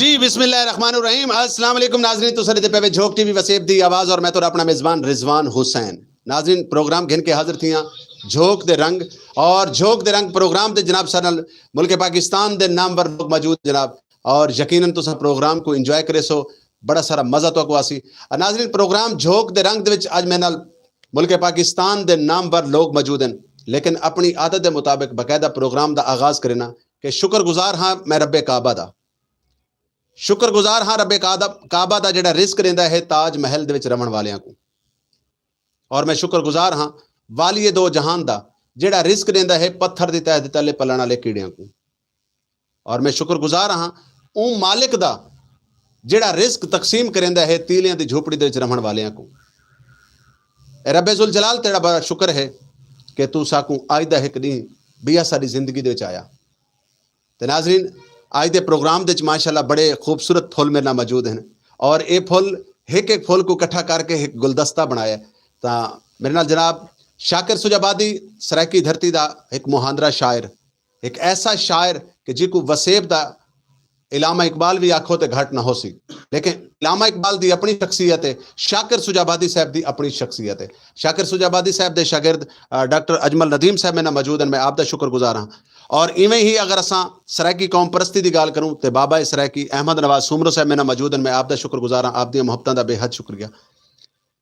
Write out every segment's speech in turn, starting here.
जी बिस्मिल्लाहिर्रहमानिर्रहीम। अस्सलाम वालेकुम नाज़रीन, तो सर पे झोंक टीवी वसेब दी आवाज़ और मैं तो अपना मेज़बान रिजवान हुसैन। नाज़रीन प्रोग्राम घिन के हाजिर थियां झोंक दे रंग और झोंक दे रंग प्रोग्राम दे जनाब सर मुल्क पाकिस्तान दे नामवर लोग मौजूद जनाब, और यकीनन तुस प्रोग्राम को इंजॉय करे सो बड़ा सारा मज़ा तो को आसी। नाज़रीन प्रोग्राम झोंक दे रंग दे विच अज मेरे नाल मुल्क पाकिस्तान दे नामवर लोग मौजूद हैं, लेकिन अपनी आदत के मुताबिक बाकायदा प्रोग्राम का आगाज़ करना कि शुक्रगुजार हाँ मैं रब्बे काबा दा, शुक्रगुजार हाँ रब्बे काबा दा जिहड़ा रिस्क रहिंदा है ताज महल दे विच रमण वालियां को, और मैं शुक्रगुजार हाँ वालिए दो जहान दा जिहड़ा रिस्क रहिंदा है पत्थर दी तह दे तले पलण वाले कीड़ियां को, और मैं शुक्रगुजार हाँ ऊ मालिक दा जिहड़ा रिस्क तकसीम करिंदा है तीलियां दी झोपड़ी दे विच रमण वालियां को। रब्बे जुल जलाल तेरा बड़ा शुक्र है कि तू साकू अज दा एक दिन बिया साडी जिंदगी दे विच आया। ते नाज़रीन अज दे प्रोग्राम दे माशाअल्लाह बड़े खूबसूरत फुल मेरे नाल मौजूद हैं, और ये फुल एक फुल को इकट्ठा करके एक गुलदस्ता बनाया। तो मेरे नाल जनाब शाकिर सुजाबादी सराकी धरती का एक मुहांदरा शायर, एक ऐसा शायर कि जिको वसेब दा इलामा इकबाल भी आखो तो घट ना हो सी, लेकिन इलामा इकबाल की अपनी शख्सियत है, शाकिर सुजाबादी साहब की अपनी शख्सियत है। शाकिर सुजाबादी साहब के शागिर्द डॉक्टर अजमल नदीम साहब मेरे मौजूद हैं, मैं आप दा शुक्रगुजार हाँ। और इवें ही अगर असा सराकी कौम परस्ती की गाल करूँ तो बाबा सराकी अहमद नवाज सुमरो साहब मेरे मौजूद हैं, मैं आप दा शुक्रगुजार हाँ, आप दी मुहब्बतां दा बेहद शुक्रिया।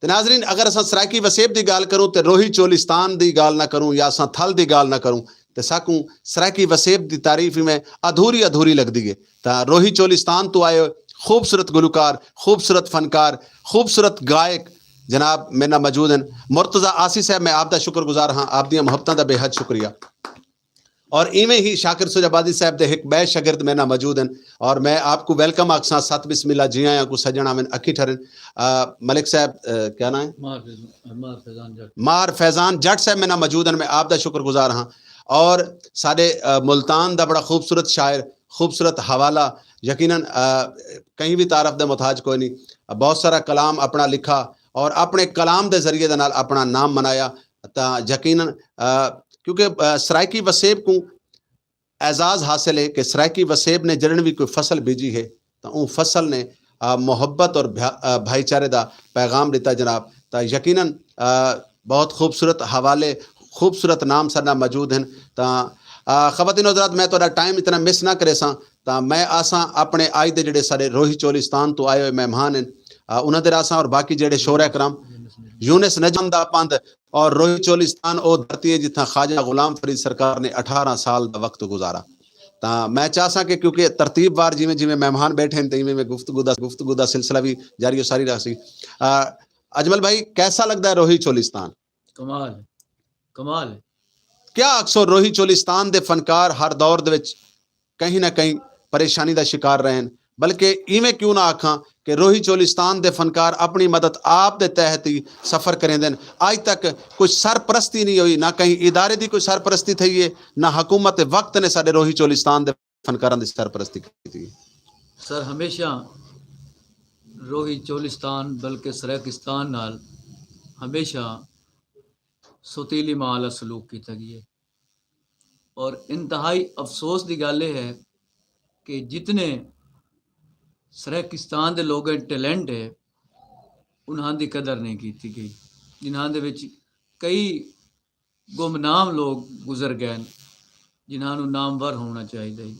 तो नाज़रीन अगर असा सराकी वसेब की गाल करूँ तो रोही चोलिस्तान की गाल ना करूँ या असा थल की गाल ना करूँ तो साकू सराकी वसेब की तारीफ में अधूरी अधूरी लगती है। तो रोही चोलिस्तान तो आए खूबसूरत गुलकार, खूबसूरत फनकार, खूबसूरत गायक जनाब मेरे नाल मौजूद हैं मुर्तज़ा आसी साहब, मैं आप दा शुक्रगुजार हाँ, आप दी मुहब्बतां दा बेहद शुक्रिया। और इवें ही शाकिर सुजाबादी साहब के एक बै शागिर्द मेरे नाल मौजूद हैं, और मैं आपको वेलकम आखसा सत बिस्मिल्ला जी आया को सजन आवन अखी ठहरन। मलिक साहब क्या नाम है, मार फैजान जट साहब मेरे नाल मौजूद हैं, मैं आप दा शुक्रगुजार हाँ। और साडे मुल्तान दा बड़ा खूबसूरत शायर, खूबसूरत हवाला, यकीनन कहीं भी तारफ दे मुताज कोई नहीं, बहुत सारा कलाम अपना लिखा और अपने कलाम के जरिए नाल अपना नाम मनाया। तो यकीनन क्योंकि सराइकी वसेब को एजाज़ हासिल है कि सराइकी वसेब ने जड़न भी कोई फसल बीजी है तो उन फसल ने मोहब्बत और भाईचारे का पैगाम दिता जनाब। तो यकीनन बहुत खूबसूरत हवाले, खूबसूरत नाम सरना मौजूद हैं। तो ख़वातीन हज़रात मैं थोड़ा टाइम इतना मिस ना करे सा, तो मैं आसा अपने अज के जोड़े सारे रोही चोलिस्तान तो आए हुए मेहमान हैं उन्होंने आसा, और बाकी जोड़े शोरा कराम यूनिस नजम दा पंद और रोही चोलिस्तान ओ धरती है जिथा ख्वाजा गुलाम फरीद सरकार ने 18 साल का वक्त गुजारा। तो मैं चाहसा कि क्योंकि तरतीबवार जिमें जिमें मेहमान बैठे हैं तो में गुफ्तगू का सिलसिला भी जारी सारी रहा सी। अजमल भाई कैसा लगता है रोही चोलिस्तान? कमाल कमाल। क्या अक्सर रोही चोलिस्तान के फनकार हर दौर दे विच कहीं ना कहीं परेशानी का शिकार रहे, बल्कि इवें क्यों ना आखा कि रोही चोलिस्तान के फनकार अपनी मदद आप दे तहत ही सफ़र करें देन। आज तक कोई सरपरस्ती नहीं हुई, ना कहीं इदारे की कोई सरपरस्ती थी है, ना हुकूमत वक्त ने साडे रोही चोलिस्तान के फनकारां दी सरपरस्ती की। सर हमेशा रोही चोलिस्तान बल्कि सराकिस्तान नाल हमेशा सुतीली माल सलूक किया गया, और इंतहाई अफसोस की गल है कि जितने सराकिस्तान के लोगों टैलेंट है उन्हां दी कदर नहीं की गई, जिन्हां दे विच कई गुमनाम लोग गुजर गए जिन्होंने नामवर होना चाहिए।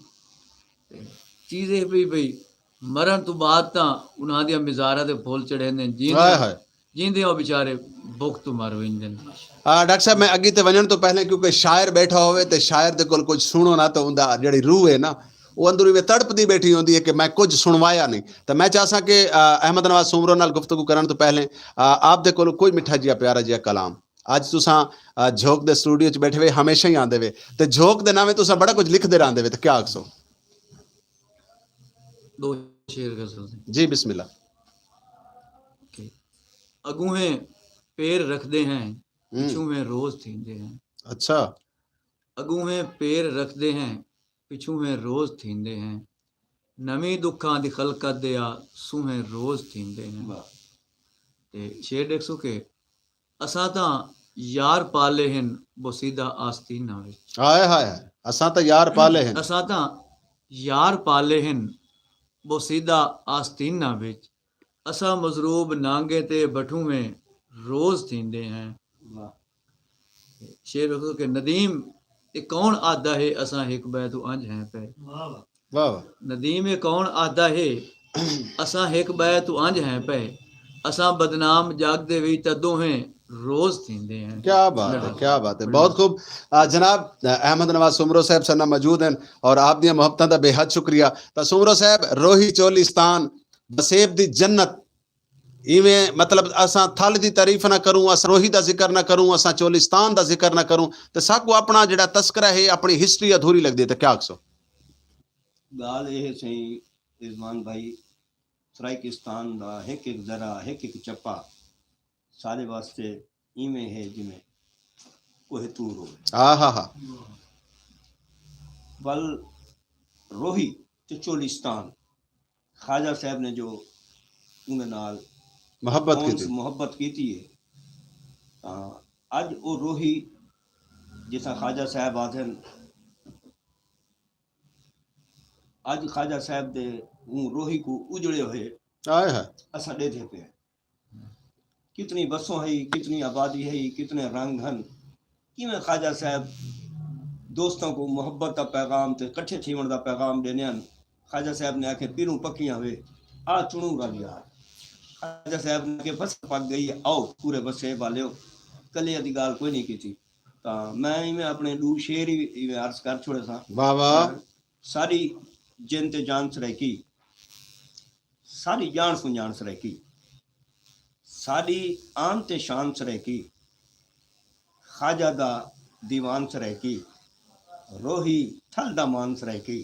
चीज़ ये भी बई मरण तो बाद तो उन्हां दी मिजारा दे फुल चढ़े ने, जींदे वो बेचारे भुख तो मर वेंदे। डॉक्टर साहब मैं अगे तो वजन तो पहले क्योंकि शायर बैठा होवे तो शायर दे कोल कुछ सुनो ना तो उनका जी रूह है ना वो अंदर में तड़पती बैठी होती है कि मैं कुछ सुनवाया नहीं। तो मैं चाहसा कि अहमद नवाज सुमरो नाल गुफ्तगू करन तो पहले आप दे कोल कोई मिठा जिहा प्यारा जिहा कलाम अज तुसां झोंक दे स्टूडियो च बैठे हुए हमेशा ही आंदे वे तो झोंक दे नामे तुसां बड़ा कुछ लिखते रहंदे वे, तो क्या आखसो? दो शेर गजल जी बिस्मिल्लाह। अगूहे पैर रखते हैं पिछू में रोज थींदे हैं। अच्छा। अगूहे पैर रखते हैं पिछू में रोज थींदे हैं, नवी दुखां दी खलकत दे आ सूहे रोज थींदे हैं। ते शेर देख सो के असां तां यार पाले हैं बोसीदा आस्तीना विच। हाय हाय असां तां यार पाले हैं, असां तां यार पाले हैं बोसीदा आस्तीना विच असा मजरूब नांगे ते बठूवें रोज थींदे हैं। शेर रखो कि नदीम ये कौन आदा है असा हिक बैत अंज हैं पे। वाह वाह नदीम ये कौन आदा है असा हिक बैत अंज हैं पे। असा बदनाम जागदे भी तदों हैं रोज थींदे हैं। क्या बात है, क्या बात है, बहुत खूब। जनाब अहमद नवाज सुमरो साहब सन्ना मौजूद हैं और आप दी मोहब्बतां दा बेहद शुक्रिया। तो सुमरो साहब रोही चोलिस्तान बसेब दी जन्नत इवें मतलब असां थल दी तारीफ ना करूं, असां रोही दा जिक्र ना करूं, असां चोलिस्तान दा जिक्र ना करूं तो साकू अपना जिहड़ा तस्करा है अपनी हिस्ट्री अधूरी लगदी है। तो क्या आखसो? गाल ये सही रिजवान भाई, सराइकिस्तान दा एक एक जरा एक एक चप्पा सारे वास्ते इवें है जिमें कोह तूर हो। हा वल रोही ते चोलिस्तान ख्वाजा साहब ने जो उन्हें नाल मोहब्बत की थी। मोहब्बत की थी अज वो रोही जिसा ख्वाजा साहब आते अज ख्वाजा साहब दे रोही को उजड़े हुए आए है असा देते पे कितनी बसों है, कितनी आबादी है, कितने रंग हैं। किमें ख्वाजा साहब दोस्तों को मोहब्बत का पैगाम ते कट्ठे थीवण का पैगाम देने हैं। ख्वाजा साहब ने आखे पीरूं पक्कियां हुए आ चुनू रल यार। ख्वाजा साहब ने के बस पक गई आओ पूरे बसे वाले कलिया की गाल कोई नहीं की थी। मैं इवें अपने दू शेर ही इवें अर्ज कर छोड़े सा। वाह वाह सारी जिन ते जान सरेकी, सारी जान सुजान सरेकी, सारी आन ते शान सरेकी, ख्वाजा दा दीवान सरेकी, रोही थल दा मान सरेकी,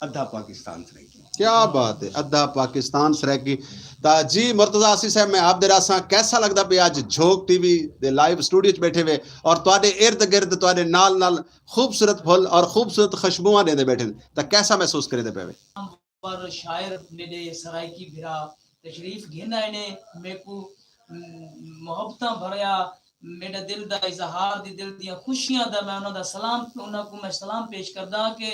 अद्धा पाकिस्तान सरेकी। क्या बात है, अद्धा पाकिस्तान सरेकी। ता जी मुर्तजा आसी साहब मैं आप दे रासा कैसा लगदा पे आज झोक टीवी दे लाइव स्टूडियो च बैठे हुए और तुहाडे इर्द गिर्द तुहाडे नाल नाल खूबसूरत फुल और खूबसूरत खुशबुआं देंदे बैठे ता कैसा महसूस करे दे पे? पर शायर ने सराइकी भिरा तशरीफ घेन आए ने मेकू मोहब्बत भरया मेरा दिल दा इजहार दी दिल दियां खुशियां दा मैं उन्हां दा सलाम उन्हां को मैं सलाम पेश करदा कि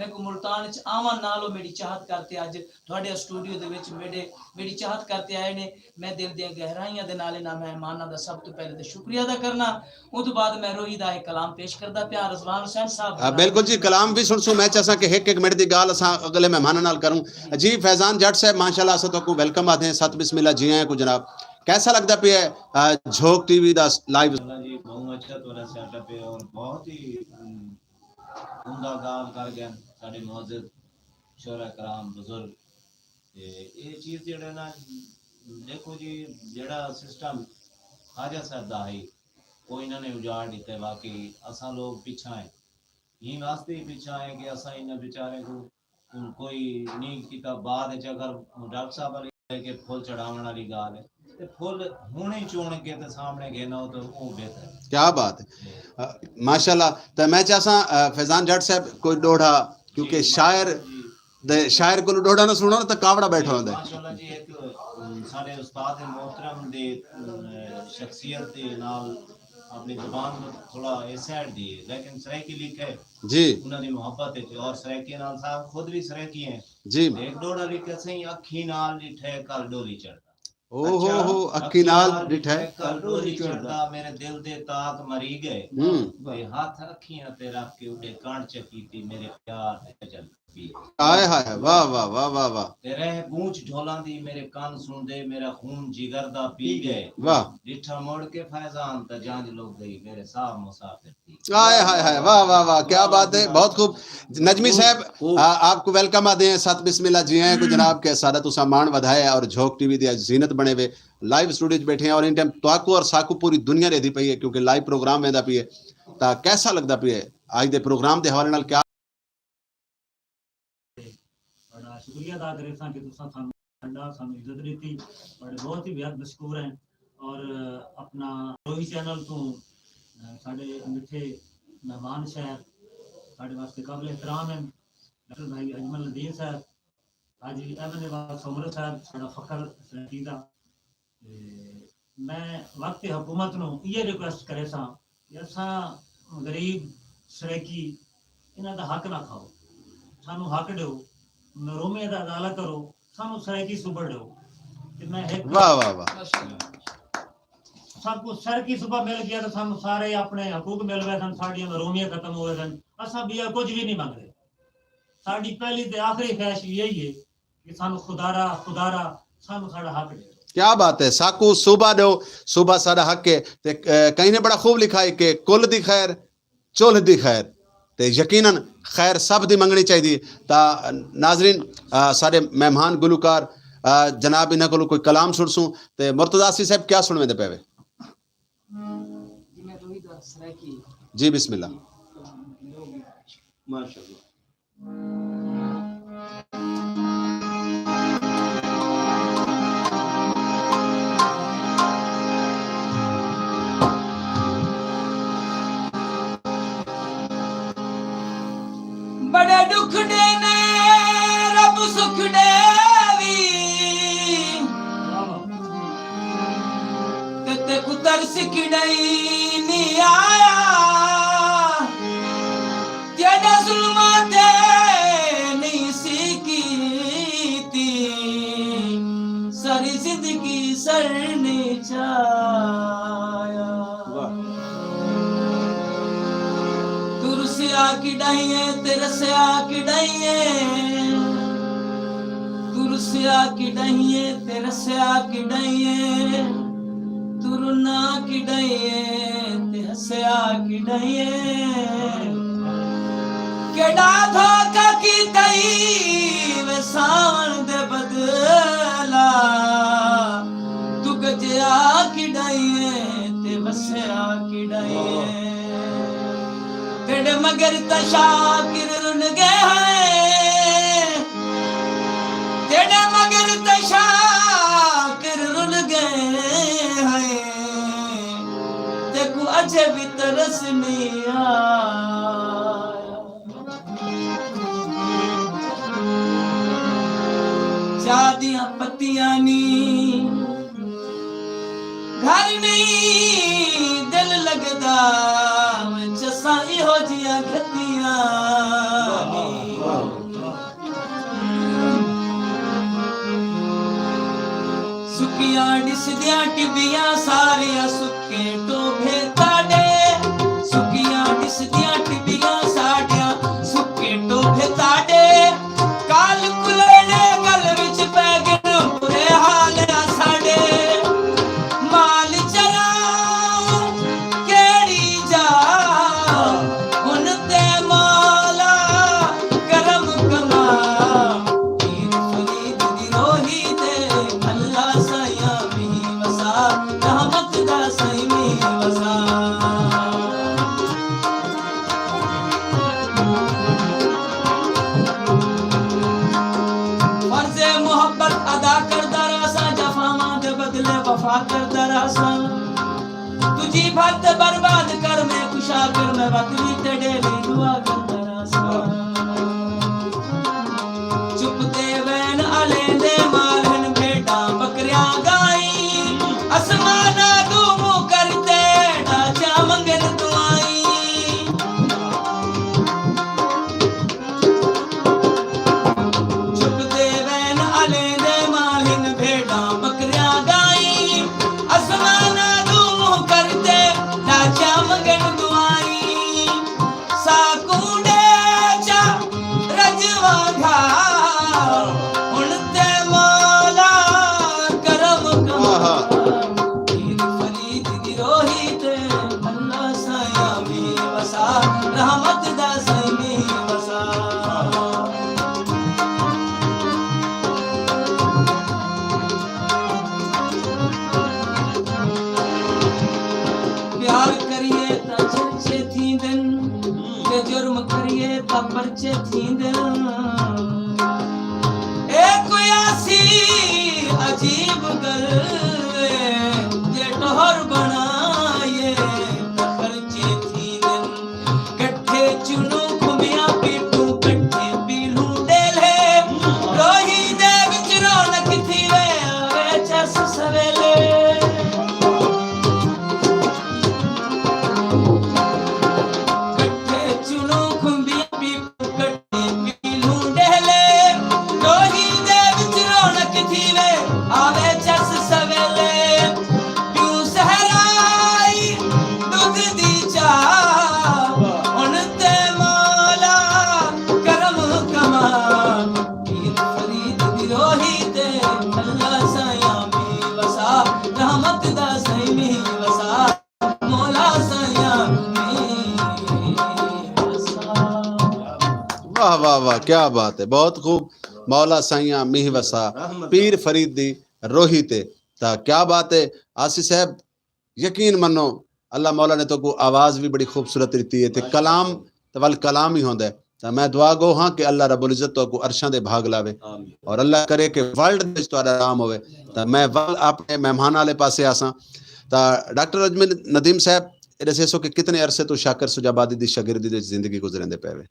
मैं को मुल्तान च आवां नालो मेरी चाहत करते अज तुहाडे स्टूडियो दे विच मेरी चाहत करते आए ने। मैं दिल दियां गहराइयां दे नाल इन्हां मेहमानां दा सब तो पहले ते शुक्रिया अदा करना। उस तो बाद मैं रोही दा एक कलाम पेश करदा प्यार रिजवान हुसैन साहब। बिल्कुल जी कलाम भी सुनसू मैं चाहसा कि एक एक मिनट दी गाल असा अगले मेहमानां नाल करूं। जी फैजान जट साहब माशाल्लाह असा तो वेलकम आते हैं सत बिस्मिल्लाह जी आए को जनाब कैसा लगता पे है झोक टीवी दा लाइव? जी बहुत अच्छा तोरा सेटअप है और बहुत ही उम्दा काम कर गए साडे मौजूद शोरा कराम बुजुर्ग ते ये चीज जेड़ा ना देखो जी जेड़ा सिस्टम ख्वाजा साहब दा है वो इन्होंने उजाड़ दिते। बाकी असा लोग पिछा है ये वास्ते ही पिछा है कि असा इन बेचारे को कोई नहीं किता बाद अगर डॉक्टर साहब वाले के फुल चढ़ावन वाली गाल है ते फुल हुणे चुन के ते सामने घेना हो तो वो बेहतर है। क्या बात है माशाल्लाह। तो मैं चाहसा फैजान जट साहब कोई डोढ़ा क्योंकि शायर को डोढ़ा ना सुनो तो कावड़ा बैठा होता है। माशाल्लाह जी एक सारे उस्ताद मोहतरम दे शख्सियत दे नाल अपनी जुबान में थोड़ा साइड दी है लेकिन सराइकी लिखे जी उन्हां दी मोहब्बत है और सराइकी नाल साहब खुद भी सराइकी हैं जी एक डोड़ा लिखे सही अखी नाल डिठे कल डोली चढ़दा। ओ हो अक्की नाल डिठे कल डोली चढ़दा मेरे दिल दे ताक मरी गए ते हाथ अखियां ते रख के उडे कांड चकीती मेरे प्यार ते चल पी आए हाय वाह वाह वाह वाह वाह तेरे गूंज ढोलां दी मेरे कान सुन दे मेरा खून जिगर दा पी गए वाह डिठा मोड़ के फैजान ता जांज लोग गई मेरे साहब मुसाफिर थी। आए हाय हाय वाह वाह वाह क्या बात है, बहुत खूब। नजमी साहब आपको वेलकम आते हैं सत बिस्मिल्लाह जी आए को जनाब के सादा तो सामान वधाए और झोक टीवी दी जीनत बने हुए लाइव स्टूडियो च बैठे हैं और इन टाइम ताकू और साकू पूरी दुनिया रहती पई है क्योंकि लाइव प्रोग्राम वेंदा पई है। ता कैसा लगदा पई है आज दे प्रोग्राम दे हवाले नाल? क्या बड़ा शुक्रिया अदा करे कि तुसा सानू ठंडा सानू इज्जत दी बड़े बहुत ही बेहद मशकूर हैं। और अपना रोही चैनल तो साडे मिठे मेहमान शहर साडे वास्ते काबिल एहतराम हैं डॉक्टर भाई अजमल नदीर साहब हाजी अहमद नवाज सुमरो साहब साडा फखर सकीदा। मैं वक्त हुकूमत नु ये रिक्वेस्ट करे सा कि असा गरीब सरेकी इन्हां दा हक ना खाओ सानू हक दो नरोमे दा अदाला करो सानू सराइकी सुबह दो ते मैं एक वाह वाह वाह सब कुछ सर की सुबह मिल गया तो सानू सारे अपने हकूक मिल गए सन साडियां नरोमियां खत्म हो गए सन असा भी कुछ भी नहीं मंगदे साडी पहली ते आखिरी ख्वाहिश यही है कि सानू खुदारा सानू साडा हक दे क्या बात है साकू सूबा दो सूबा साडा हक है ते कहीं ने बड़ा खूब लिखा है कि कुल दी खैर चुल्ह दी खैर ते यकीनन खैर सब दी मंगनी चाहिए ता नाजरीन साडे मेहमान गुलूकार जनाब इन्हां कोल कोई कलाम सुनसूं ते मुर्तजा सी साहब क्या सुनवे दे पेवे जिन्हें रोहित सराइकी जी बिस्मिल्लाह माशाल्लाह बड़े दुख देने रब सुख देवी ते कुतर सिकड़ई नहीं आया तेरे जुल्मा ते नहीं सीखी सारी जिंदगी सर ने चाया तुरसिया की डाइए तेरसिया की डाइए तुरसिया की डाइए तेरसिया की डाइए तुरना की डाइए तेरसिया की डाइए केड़ा धोखा की तई वे सावन दे बदला तू गजया की डाइए ते वसया की डाइए तेरे मगर तशाकिर रुन गए हैं तेरे मगर तशाकिर रुन गए हैं तेको अजे भी तरस नहीं आया चादियां पत्तियां नी घर नहीं दिल लगदा जसा इहो जिया खतियां सुकियां दिसदियां टिबियां सारियां सुके टोभे ताड़े सुकियां दिसदियां टिबियां सारियां सुके टोभे ताड़े काल कुलड़े गल विच पै गए बुरे हाल आ साडे माल चला केड़ी जा हुन ते माला करम कमा पीर फरीद दी रोही ते अल्लाह सया मी वसा रहमत दा सही मी वसा फर्ज़े मोहब्बत अदा करदा रहा जफावां दे बदले वफा करदा रहा तुझी भक्त बर्बाद कर मैं खुशा कर मैं बदली तेरे लिए दुआ करदा रहा चुप दे वैन आले दे मारन भेड़ा बकरियां गाई आसमाना दूमू करते डाचा मंगन दुआई चुप दे वैन आले दे मारन भेड़ा बकरियां गाई आसमाना दूमू करते डाचा मंगन दुआई साकुंडे चा रजवा घा हुन ते मौला करम कमा पीर फरीद दी रोही ते अल्लाह साया मी वसा रहमत दा सही मी वसा प्यार करिए ता चर्चे थींदन ते जुर्म करिए ता परचे थींदन ए कोई आसी अजीब गल जे टोहर बनाए ता खर्चे थींदन कट्ठे चुनो खुमिया पीटू कट्ठे पीलू डेले रोही दे विच रौनक थी वे आवे चस सवेले कट्ठे चुनो खुंबिया पीपू कट्ठे पीलू डेले वाह वाह वाह, क्या बात है, बहुत खूब। मौला साइया मीह वसा पीर फरीद दी रोही ते। ता क्या बात है आसिफ साहब, यकीन मनो अल्लाह मौला ने तो को आवाज़ भी बड़ी खूबसूरत दी है, ते कलाम तो वल कलाम ही होंदा है। तो मैं दुआ गो हाँ कि अल्लाह रब्बुल इज्जत तो को अरशां दे भाग लावे और अल्लाह करे कि वर्ल्ड दे विच तुहाडा नाम होवे। तो मैं वल अपने मेहमान वाले पासे आसां। तो डॉक्टर अजमल नदीम साहब, ये दसो कि कितने अरसे तो शाकिर सुजाबादी दी शागिर्दी दी जिंदगी गुजरंदे पे वे?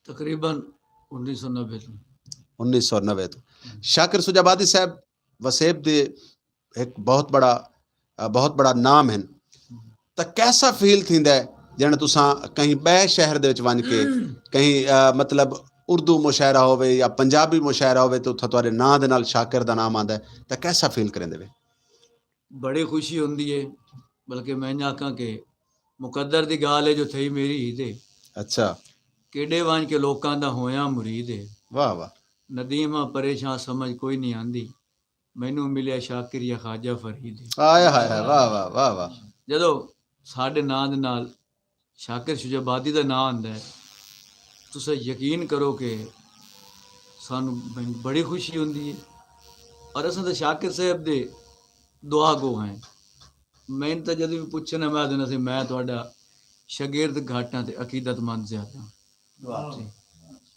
तकरीबन 1990 ਤੋਂ 1990 तो शाकिर सुजाबादी साहब वसेब दे एक बहुत बड़ा नाम है। तो कैसा फील थींदा है जण तुसां कहीं बै शहर दे विच वंज के कहीं मतलब उर्दू मुशायरा होवे या पंजाबी मुशायरा होवे तो उत्थे तुहाडे नां दे नाल शाकिर दा नाम आंदा है, तो कैसा फील करेंदे वे? बड़ी खुशी होंदी है, बल्कि मैं आखां कि मुकद्दर दी गाल है जो थई मेरी ही दे अच्छा, केड़े वांज के लोकां दा होया मुरीद है। वाह वाह, नदीमा परेशान समझ कोई नहीं आंदी, मैनू मिलिया शाकिर या खाजा फरीद है। आया हाय हाय, वाह वाह वाह वाह। ਜਦੋਂ ਸਾਡੇ ਨਾਂ ਦੇ ਨਾਲ ਸ਼ਾਕਿਰ ਸ਼ੁਜਾਬਾਦੀ ਦਾ ਨਾਂ ਆਉਂਦਾ ਹੈ, ਤੁਸੀਂ ਯਕੀਨ ਕਰੋ ਕਿ ਸਾਨੂੰ ਬੜੀ ਖੁਸ਼ੀ ਹੁੰਦੀ ਹੈ। ਔਰ ਅਸਾਂ ਤਾਂ ਸ਼ਾਕਿਰ ਸਾਹਿਬ ਦੇ ਦੁਆ ਗੋ ਹੈ। ਮੈਨੂੰ ਤਾਂ ਜਦੋਂ ਵੀ ਪੁੱਛਣਾ ਮੈਂ ਦੇਣਾ ਸੀ ਮੈਂ ਤੁਹਾਡਾ ਸ਼ਾਗਿਰਦ ਘਾਟਾਂ ਤੇ ਅਕੀਦਤਮੰਦ ਜ਼ਿਆਦਾ,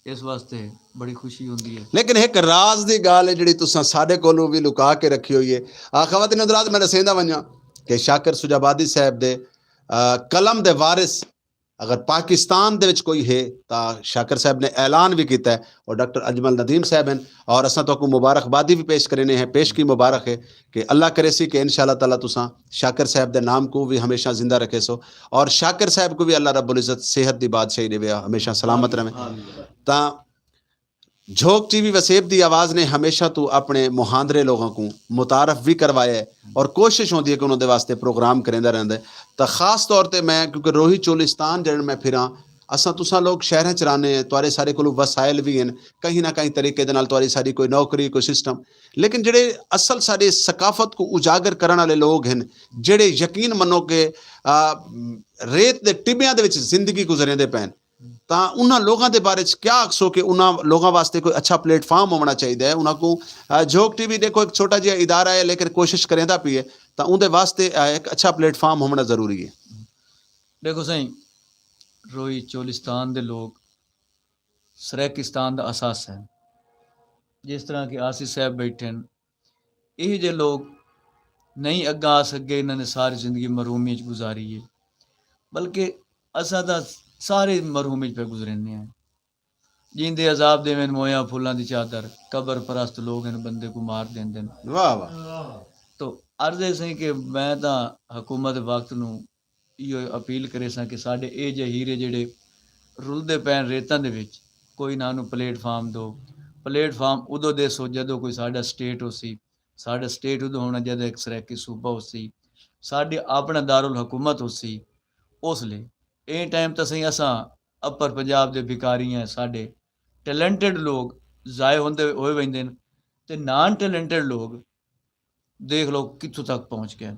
ਇਸ ਵਾਸਤੇ ਬੜੀ ਖੁਸ਼ੀ ਹੁੰਦੀ ਹੈ। लेकिन एक राज दी गाल है जिहड़ी तुसां साडे कोलों भी लुका के रखी हुई है। खवातीन हज़रात, मैं दसेंदा वंजा कि शाकिर सुजाबादी साहब दे कलम दे वारिस अगर पाकिस्तान दे विच कोई है तो शाकिर साहब ने ऐलान भी किया है और डॉक्टर अजमल नदीम साहब हैं। और असां तो मुबारकबादी भी पेश करने हैं, पेश की मुबारक है कि अल्लाह करे सी कि इंशाअल्लाह ताला तुसां शाकिर साहब दे नाम को भी हमेशा जिंदा रखे सो और शाकिर साहब को भी अल्लाह रब्बुल इज़्ज़त सेहत दी बादशाही देवे, हमेशा सलामत रहे। ता झोंक टीवी वसेब दी आवाज़ ने हमेशा तो अपने मुहांदरे लोगों को मुतारफ भी करवाया है और कोशिश होती है कि उन्होंने वास्ते प्रोग्राम करेंदा रहंदा है। तो ख़ास तौर पर मैं क्योंकि रोही चोलिस्तान जन मैं फिरां, असां तुसां लोग शहर च रहाने हैं, तुहाडे सारे कोल वसाइल भी हैं, कहीं ना कहीं तरीके दे नाल तुहाडी सारी कोई नौकरी कोई सिस्टम, लेकिन जेड़े असल साडी सकाफत को उजागर करने वाले लोग हैं, जेड़े यकीन मनो कि रेत दे टिब्बियां दे विच जिंदगी गुजरेंदे पैन, ਤਾਂ ਉਹਨਾਂ ਲੋਕਾਂ ਦੇ ਬਾਰੇ 'ਚ क्या आखसो कि ਉਹਨਾਂ ਲੋਕਾਂ ਵਾਸਤੇ ਕੋਈ ਅੱਛਾ ਪਲੇਟਫਾਰਮ ਹੋਣਾ ਚਾਹੀਦਾ ਹੈ। ਉਹਨਾਂ को झोंक टीवी देखो एक छोटा ਜਿਹਾ इदारा है लेकिन कोशिश करेंदा भी है, तो उनके वास्ते एक अच्छा प्लेटफार्म होना ज़रूरी है। देखो सही रोही चोलिस्तान ਦੇ ਲੋਕ ਸਰਾਇਕਿਸਤਾਨ ਦਾ ਅਸਾਸ ਹੈ। ਜਿਸ ਤਰ੍ਹਾਂ ਕਿ ਆਸਿਫ ਸਾਹਿਬ ਬੈਠੇ ਨੇ, ਇਹ ਜੇ ਲੋਕ ਨਹੀਂ ਅੱਗਾ ਆ ਸਕੇ, ਇਹਨਾਂ ਨੇ ਸਾਰੀ ਜ਼ਿੰਦਗੀ ਮਰਹੂਮੀ 'ਚ ਗੁਜ਼ਾਰੀ ਹੈ, ਬਲਕਿ ਅਸਾਂ ਦਾ ਸਾਰੇ ਮਰਹੂਮੀ 'ਚ ਪੇ ਗੁਜ਼ਰਨੇ हैं। जिंदे अजाब देवें मोया फुलों की चादर, कबर परस्त लोग इन बंदे को मार देंदे ने। वाह वाह। तो अर्ज है सही कि मैं तो हुकूमत वक्त नूं इहो अपील करे सां कि साडे ये जे हीरे जिहड़े रुलदे पैन रेतां दे विच, कोई ना नूं प्लेटफार्म दो। प्लेटफार्म उदों देसो जदों कोई साडा स्टेट हो सी, साडा स्टेट उदों होना जदों एक सरैकी सूबा हो सी, साडे अपना दारुल हुकूमत हो सी। उसले ये टाइम तो सही असां अपर पंजाब दे भिकारी हैं, साडे टैलेंटेड लोग जाए होंदे होए वहिंदे न, ते नॉन टैलेंटेड लोग देख लो कित्थों तक पहुँच गए।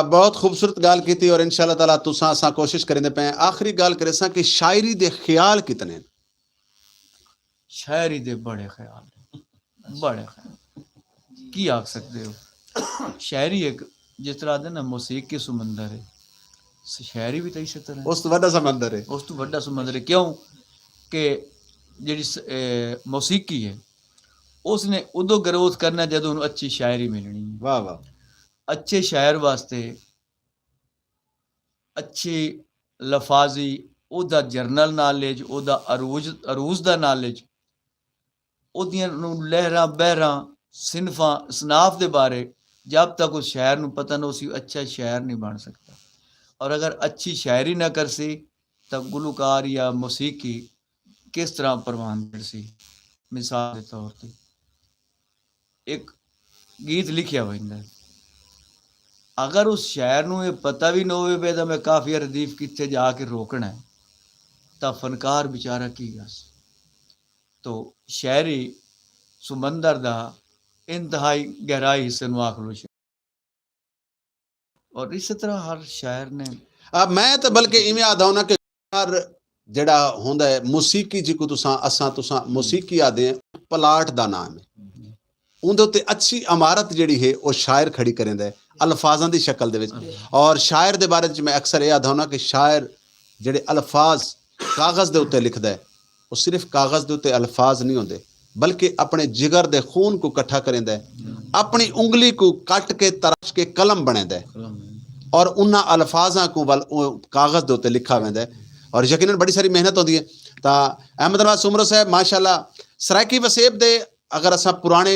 बहुत खूबसूरत गाल की थी और इंशाअल्लाह ताला तुसां असां कोशिश करेंदे पे। आखिरी गाल करे सां कि शायरी दे ख्याल कितने? शायरी दे बड़े ख्याल, बड़े ख्याल की आख सकते हो। शायरी एक जिस तरह दे ना मौसीकी समंदर है, शायरी भी तो इसी तरह उस तो वड्डा समंदर है, उस तो वड्डा समंदर है। क्यों कि जी मौसीकी है उसने उदों ग्रोथ करना जदों उन्हें अच्छी शायरी मिलनी है। वाह वाह। अच्छे शायर वास्ते अच्छी लफाजी, उदा जर्नल नॉलेज, उदा अरूज दा नॉलेज, उदियां लहरां बहरां सिनफां सनाफ दे बारे जब तक उस शायर नूं पता ना उसी अच्छा शायर नहीं बन सकता। और अगर अच्छी शायरी ना कर सी तो गुलकार या मौसीकी किस तरह परवान सी। मिसाल के तौर पर एक गीत लिखिया हुआ, अगर उस शायर नूं ये पता भी ना होवे तो मैं काफिया रदीफ कित्थे जाके रोकना है, तो फनकार बेचारा की गस। तो शायरी समंदर दा इंतहाई गहराई हिस्से नूं आख लो। और इस तरह हर शायर ने मैं तो बल्कि इवें आदा ना कि ਜਿਹੜਾ ਹੁੰਦਾ ਹੈ ਮੌਸੀਕੀ ਜਿਹਨੂੰ ਤੁਸਾਂ ਮੌਸੀਕੀ ਆਦੇ ਪਲਾਟ ਦਾ ਨਾਮ ਹੈ ਉਹਦੇ ਉੱਤੇ ਅੱਛੀ ਇਮਾਰਤ ਜਿਹੜੀ ਹੈ ਉਹ ਸ਼ਾਇਰ ਖੜੀ ਕਰਿੰਦਾ ਹੈ ਅਲਫਾਜ਼ਾਂ ਦੀ ਸ਼ਕਲ ਦੇ ਵਿੱਚ ਔਰ ਸ਼ਾਇਰ ਦੇ ਬਾਰੇ 'ਚ ਮੈਂ ਅਕਸਰ ਇਹ ਆਖਦਾ ਕਿ ਸ਼ਾਇਰ ਜਿਹੜੇ ਅਲਫਾਜ਼ ਕਾਗਜ਼ ਦੇ ਉੱਤੇ ਲਿਖਦਾ ਹੈ ਉਹ ਸਿਰਫ ਕਾਗਜ਼ ਦੇ ਉੱਤੇ ਅਲਫਾਜ਼ ਨਹੀਂ ਹੁੰਦੇ बल्कि अपने जिगर दे खून को इकट्ठा करेंदा है अपनी उंगली को कट के तराश के कलम बनेंदा है और उन्हां अल्फाजां को कागज़ दे उत्ते लिखा वेंदा है और यकीनन बड़ी सारी मेहनत होती है। तो अहमद नवाज सुमरो साहब माशाअल्लाह सराइकी वसेब दे अगर असां पुराने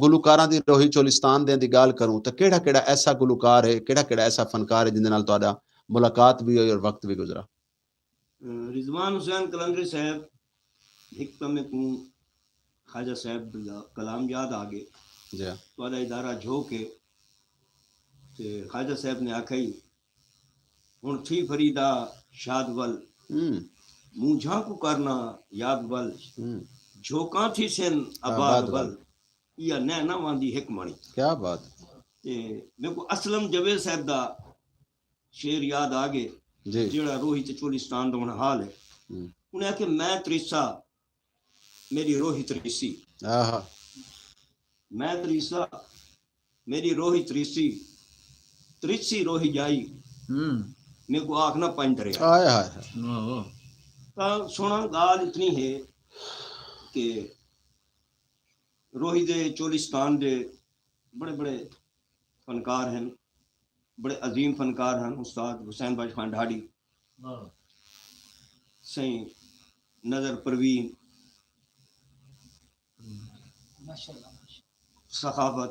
गुलकारां दी रोही चोलिस्तान दे दी गाल करूं तो केड़ा ऐसा गुलकार है केड़ा ऐसा फनकार है जिंदे नाल तुहाडा मुलाकात भी हुई और वक्त भी गुजरा? रिजवान हुसैन कलंदरी साहब एक तो मैं ख्वाजा साहब दा कलाम याद आ गए जी तुहाडा इदारा झोंक है ते ख्वाजा साहब ने आखा ही हुण थी फरीदा शाद वल मूंझा को करना याद वल झोंका थी सेन आबाद वल या नैना वांदी हिकमणी। क्या बात ते मेरे को असलम जवेद साहब दा शेर याद आ गए जी जेड़ा रोही ते चोलिस्तान दा हुण हाल है उन्हें आखे मैं त्रिसा मेरी रोही त्रिसी आहा मैं त्रिसा मेरी रोही त्रिसी त्रिसी रोही जाई मेरे को आखना पंज दरिया आय हाय तो सुना गाल इतनी है कि रोही दे चोलिस्तान दे बड़े बड़े फनकार हैं बड़े अजीम फनकार हैं उस्ताद हुसैन बाज खान ढाडी सही नजर परवीन सखावत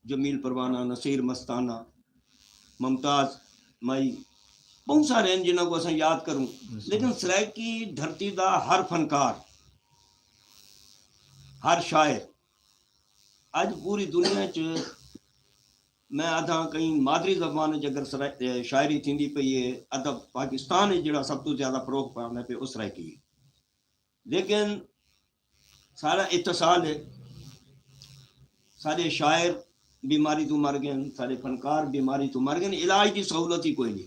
जमील परवाना नसीर मस्ताना मुमताज मई बहुत सारे हैं जिन्हों को अस याद करूं लेकिन सराइकी धरती का हर फनकार हर शायर अज पूरी दुनिया च मैं आधा कहीं मादरी जबान अगर शायरी थी पई है अदब पाकिस्तान जो सब तो ज्यादा फरोग पाना पे उस सराइकी लेकिन सारा इत्तसाल है सारे शायर बीमारी तो मर गए सारे फनकार बीमारी तो मर गए इलाज की सहूलत ही कोई नहीं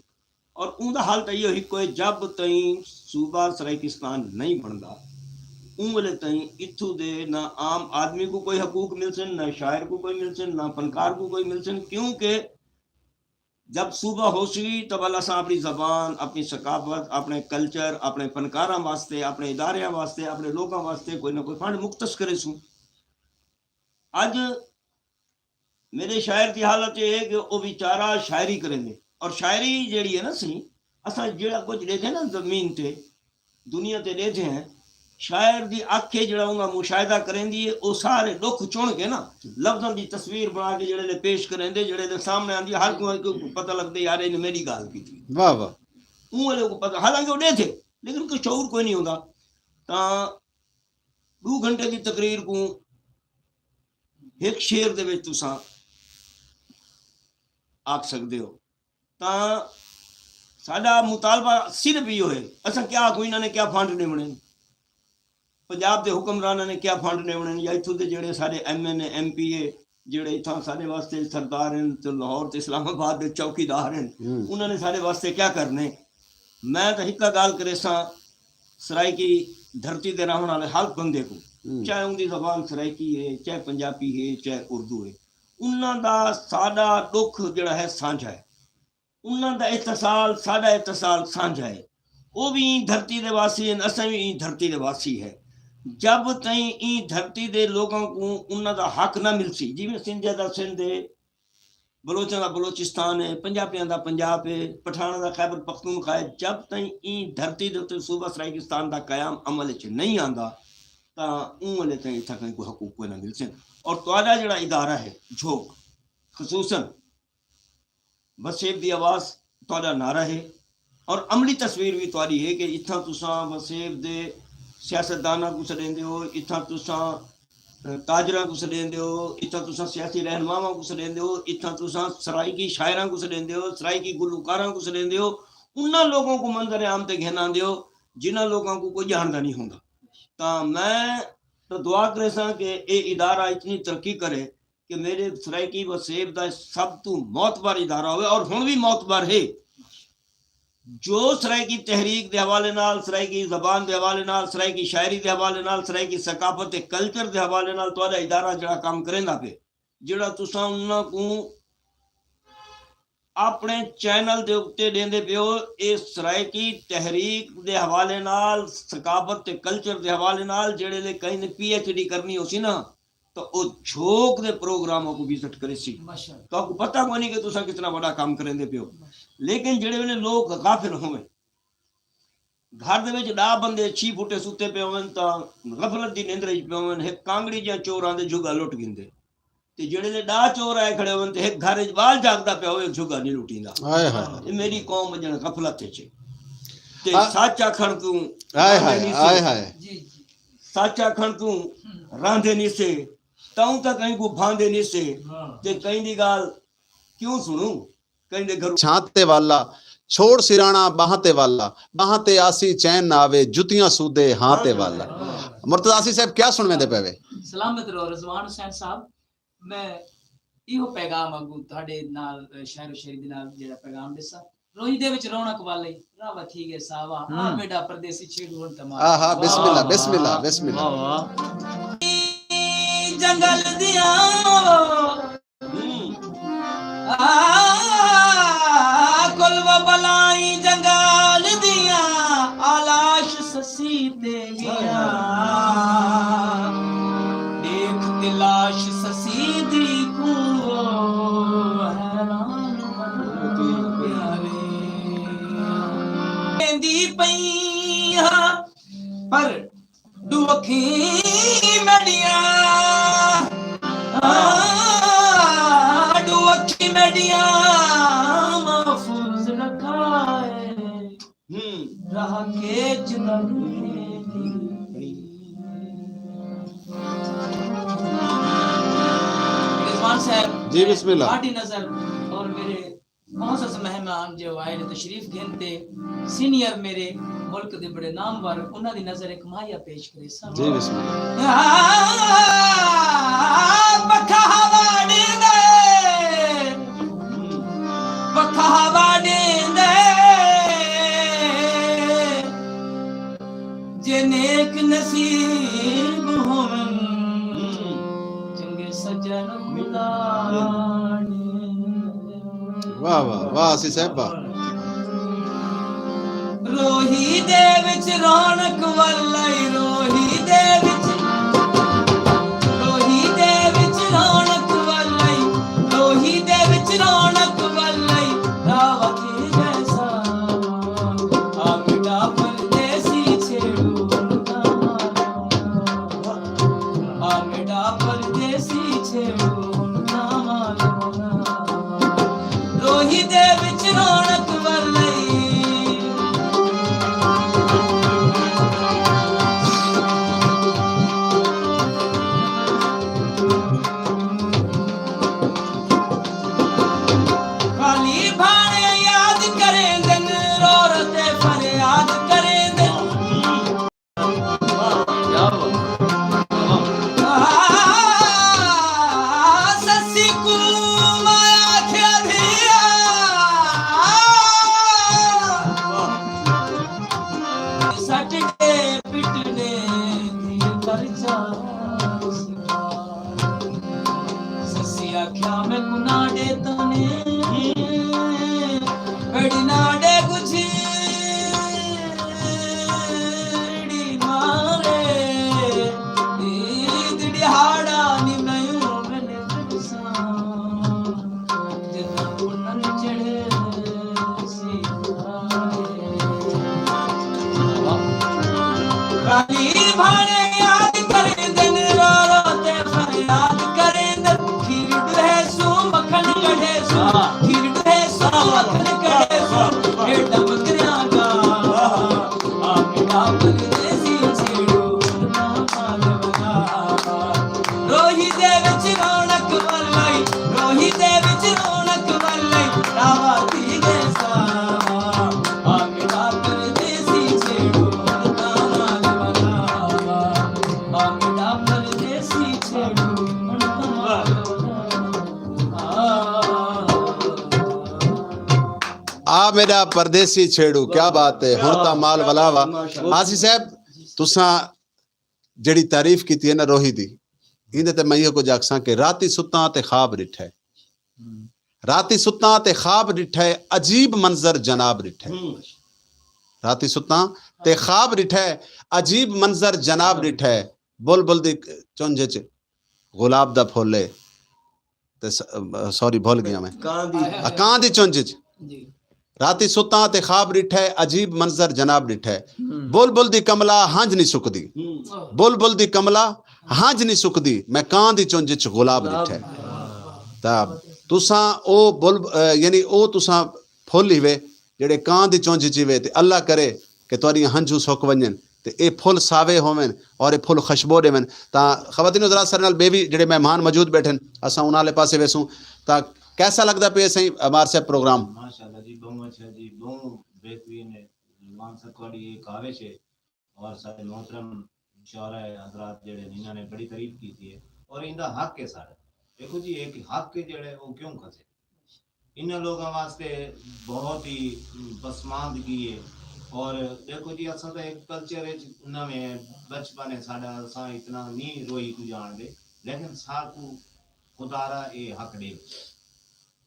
और उनका हाल तो ये कोई जब तई सूबा सराइकिस्तान नहीं बनता उंगले तई इथू दे ना आम आदमी को कोई हकूक मिल सन ना शायर को कोई मिल सन ना फनकार को कोई मिल सन क्योंकि जब सूबा हो सी तब अल्लाह सा अपनी जबान अपनी सकाफत अपने कल्चर अपने फनकारा वास्ते अपने इदारे वास्ते अपने लोगों वास्ते कोई ना कोई फंड मुख्तस करे सूँ अज मेरे शायर की हालत ये है कि वो बेचारा शायरी करेंगे और शायरी जेड़ी है ना सी असा जेड़ा कुछ देखे ना जमीन ते दुनिया ते देखे हैं शायर की आखे जड़ा उनका मुशाहिदा करेंदी है वो सारे दुख चुन के ना लफ्ज़ों की तस्वीर बना के जेड़े पेश करेंदे जेड़े सामने आंदी हर को पता लगता यार इन्हें मेरी गाल की थी वाह वाह वाले को पता हालांकि वो दे थे लेकिन कोई शऊर कोई नहीं होता तो 2 घंटे की तकरीर को एक शेर दे विच तुसां आख सकते हो तो साडा मुतालबा सिर्फ यो है असा क्या कोई इन्होंने क्या फंड देवने पंजाब के हुक्मराना ने क्या फंड देवने या इथों के जेड़े सारे MNA MPA जेड़े इतना सारे वास्ते सरदार हैं तो लाहौर ते इस्लामाबाद के चौकीदार हैं उन्होंने सारे वास्ते क्या करने मैं तो एक गाल करे सा सराइकी धरती दे रहने वाले हर बंदे को चाहे उनकी जबान सराइकी है चाहे पंजाबी है चाहे उर्दू है उन्हों का साडा दुख जड़ा है साझा है उन्हों का इत्तसाल साडा इत्तसाल साझा है वो भी धरती के वासी हैं असा भी धरती के वासी है जब तई ई धरती दे लोगों को उन्हों का हक ना मिल सी जिमें सिंधिया का सिंध है बलोचों का बलोचिस्तान है पंजाबियों का पंजाब है पठाना का खैबर पख्तूनख्वा है जब तई ई धरती के उत्ते सूबा सराइकिस्तान का कयाम अमल च नहीं आता तो उंगले तई इतना कहीं कोई हकूक कोई ना मिल सन और तुहाडा जिहड़ा इदारा है झोंक खसूसन वसेब की आवाज़ तुहाडा नारा है और अमली तस्वीर भी तुहाडी है कि इत्थां तुसां वसेब दे सियासतदाना को सडेंदे हो इत्थां तुसां ताजरा को सडेंदे हो इत्थां तुसां सियासी रहनुमावां को सडेंदे हो इत्थां तुसां सराइकी शायरां को सडेंदे हो सराइकी गुलकारां को सडेंदे हो उन्हां लोगों को मंजर आम ते घेन आंदे हो जिन्हां लोगों को कोई जानदा नहीं होंदा तो मैं तो दुआ करे सा कि ये इदारा इतनी तरक्की करे कि मेरे सराइकी वसेब का सब तो मोतबर इदारा हो और हुण भी मोतबर है जो सराइकी तहरीक के हवाले नाल, सराइकी जबान के हवाले नाल, सराइकी शायरी के हवाले नाल, सराइकी सकाफत ते कल्चर के हवाले नाल तुहाडा इदारा जिहड़ा काम करेंदा पे, जिहड़ा तुसां उन्हां को अपने चैनल के उत्ते देंदे पियो, ये सराइकी तहरीक के हवाले नाल, सकाफत ते कल्चर के हवाले नाल जेड़े ले कहीं ने PhD करनी हो सी ना, तो वो झोंक दे प्रोग्रामों को विजिट करे सी। माशाअल्लाह तो आपको पता को नहीं कि तुसा कितना बड़ा काम करेंदे पियो। लेकिन जेड़े वेले लोग गाफिल होवे, घर दे विच 10 बंदे 6 फुटे सुते पे होवन तां गफलत दी निंद्र च पे होवन, एक कांगड़ी ਜਾਂ चोरां दे जुगा लुट गिंदे, ते जेड़े ले 10 चोर आए खड़े होवन ते एक घर च बाल जागदा पे होवे, जुगा नहीं लुटींदा। हाय हाय ये मेरी कौम जण गफलत च ते हाँ। सच आखण तू हाय हाय हाय हाय जी जी सच आखण तू रांधे नहीं से, ताऊं तां कहीं को भांदे नहीं से, ते कहीं दी गाल क्यों सुनूं, कहीं दे घर छाते वाला छोड़ सिराना बाहते वाला, बाहते आसी चैन ना आवे, जुतियां सूदे हाथे वाला। मुर्तजा आसी साहब क्या सुनवेंदे पवे? सलामत रहो रिजवान हुसैन साहब। मैं इहो पैगाम अगू ਤੁਹਾਡੇ ਨਾਲ ਸ਼ਾਇਰ ਸ਼ਾਇਰੀ ਦੇ ਨਾਲ ਜਿਹੜਾ ਪੈगाम ਦਿਸਾ, ਰੋਹੀ ਦੇ ਵਿੱਚ ਰੌਣਕ ਵਾਲੇ ਰਾਵਾ ਠੀਕ ਹੈ ਸਾਵਾ ਆ ਮੇਡਾ ਪਰਦੇਸੀ ਛੇੜੂ ਹੁਣ ਤਮਾਮ। आहा बिस्मिल्लाह बिस्मिल्लाह बिस्मिल्लाह। वाह जंगल दिया कुलवा बलाई जंगल दिया आलाश ससी ते गया, देख दिलाश ससी दी को हैरान प्यारे दी पई पर दुखी मडिया दुखी मडिया महफूज रखाए राह के रिजवान साहब जी बिस्मिल्लाह। पार्टी नजर और मेरे मोहसिस मेहमान जो आए ने तशरीफ गिनते सीनियर मेरे मुल्क दे बड़े नामवर, उन्हां दी नजर एक माया पेश करे सा। जी बिस्मिल्लाह। पखा हवा देंदे पखा हवा देंदे जे नेक नसीब होवन चंगे सज्जन खुदा वाह वाह वाह आसी साहब वाह। रोही दे विच रौनक वल्लई, रोही दे विच रौनक वल्लई, रोही दे विच रौनक वल्लई, रावत जैसा आमिदा परदेसी छेड़ू आमिदा परदेसी छेड़ू रोही दे विच रौनक वल्लई। खाली भाने याद करें दिन रो रते फरियाद करें दिन ससी को माया थे धिया सटके पिटने कर जा ससी आख्या मैं कुनाडे तने बड़ी नाडे गुझी मारे ईद दिहाड़ा नी नयो मैंने तुसा जितना पुनन चढ़े सी काली भाने याद करे दिन रो रोते फरियाद करे दिन खीर है सो मक्खन कढ़े सो खीर है सो मक्खन कढ़े सो ये डबकरिया का आमिना परदेसी छेड़ू ना मालवना रोही दे विच रौनक वल्लई, रोही दे विच रौनक वल्लई, रावा दी गैसा आमिना परदेसी छेड़ू ना मालवना आमिना परदेसी छेड़ू ना मालवना। आ मेरा परदेसी छेड़ू, क्या बात है, हुण तां माल वलावा। आसी साहब तुसां जड़ी तारीफ की है ना रोही दी, इंदे ते मैं इहो कुछ आखसां कि राती सुत्तां ते ख्वाब ॾिठा है, राती सुत्तां ते ख्वाब ॾिठा है, अजीब मंजर जनाब ॾिठा है। राती सुत्तां ते ख्वाब ॾिठा है, अजीब मंजर जनाब ॾिठा है। बुलबुल दी चुंझ च गुलाब दा फुल है ते सॉरी भूल गया मैं, कां दी चुंझ च राती सुत्तां ते ख्वाब ॾिठा है, अजीब मंजर जनाब ॾिठा है। बुलबुल दी कमला हंज नहीं सुकदी, बुलबुल दी कमला हंज नहीं सुकदी, मैं कां दी चुंझ च गुलाब ॾिठा है। ता तुसां ओ बुल यानी ओ तुसां फुल ही वे जेड़े कां दी चुंझ च वे, ते अल्लाह करे कि तुहाडियां हंझू सुक वञन ते ए फुल सावे होवन और ए फुल खुशबू देवन। ता खवातीन हज़रात सर नाल बेबी जेड़े मेहमान मौजूद बैठन, असां उन्हां वाले पासे वेसूं। ता कैसा लगदा पे सही हमार से प्रोग्राम? माशाल्लाह जी, बहुत अच्छा जी, बहुत बेहतरीन है। मान सक थोड़ी ये काविश है और सारे मोहतरम शौरा हजरात जेड़े इन्हां ने बड़ी तारीफ की थी और इंदा हक है सारा। देखो जी एक हक के जेड़े वो क्यों खसे इन लोगों वास्ते बहुत ही पसमानदगी है। और देखो जी असा तो एक कल्चर नवे बचपन है साडा, असा इतना नहीं रोई को जान दे, लेकिन साकू खुदारा ये हक दे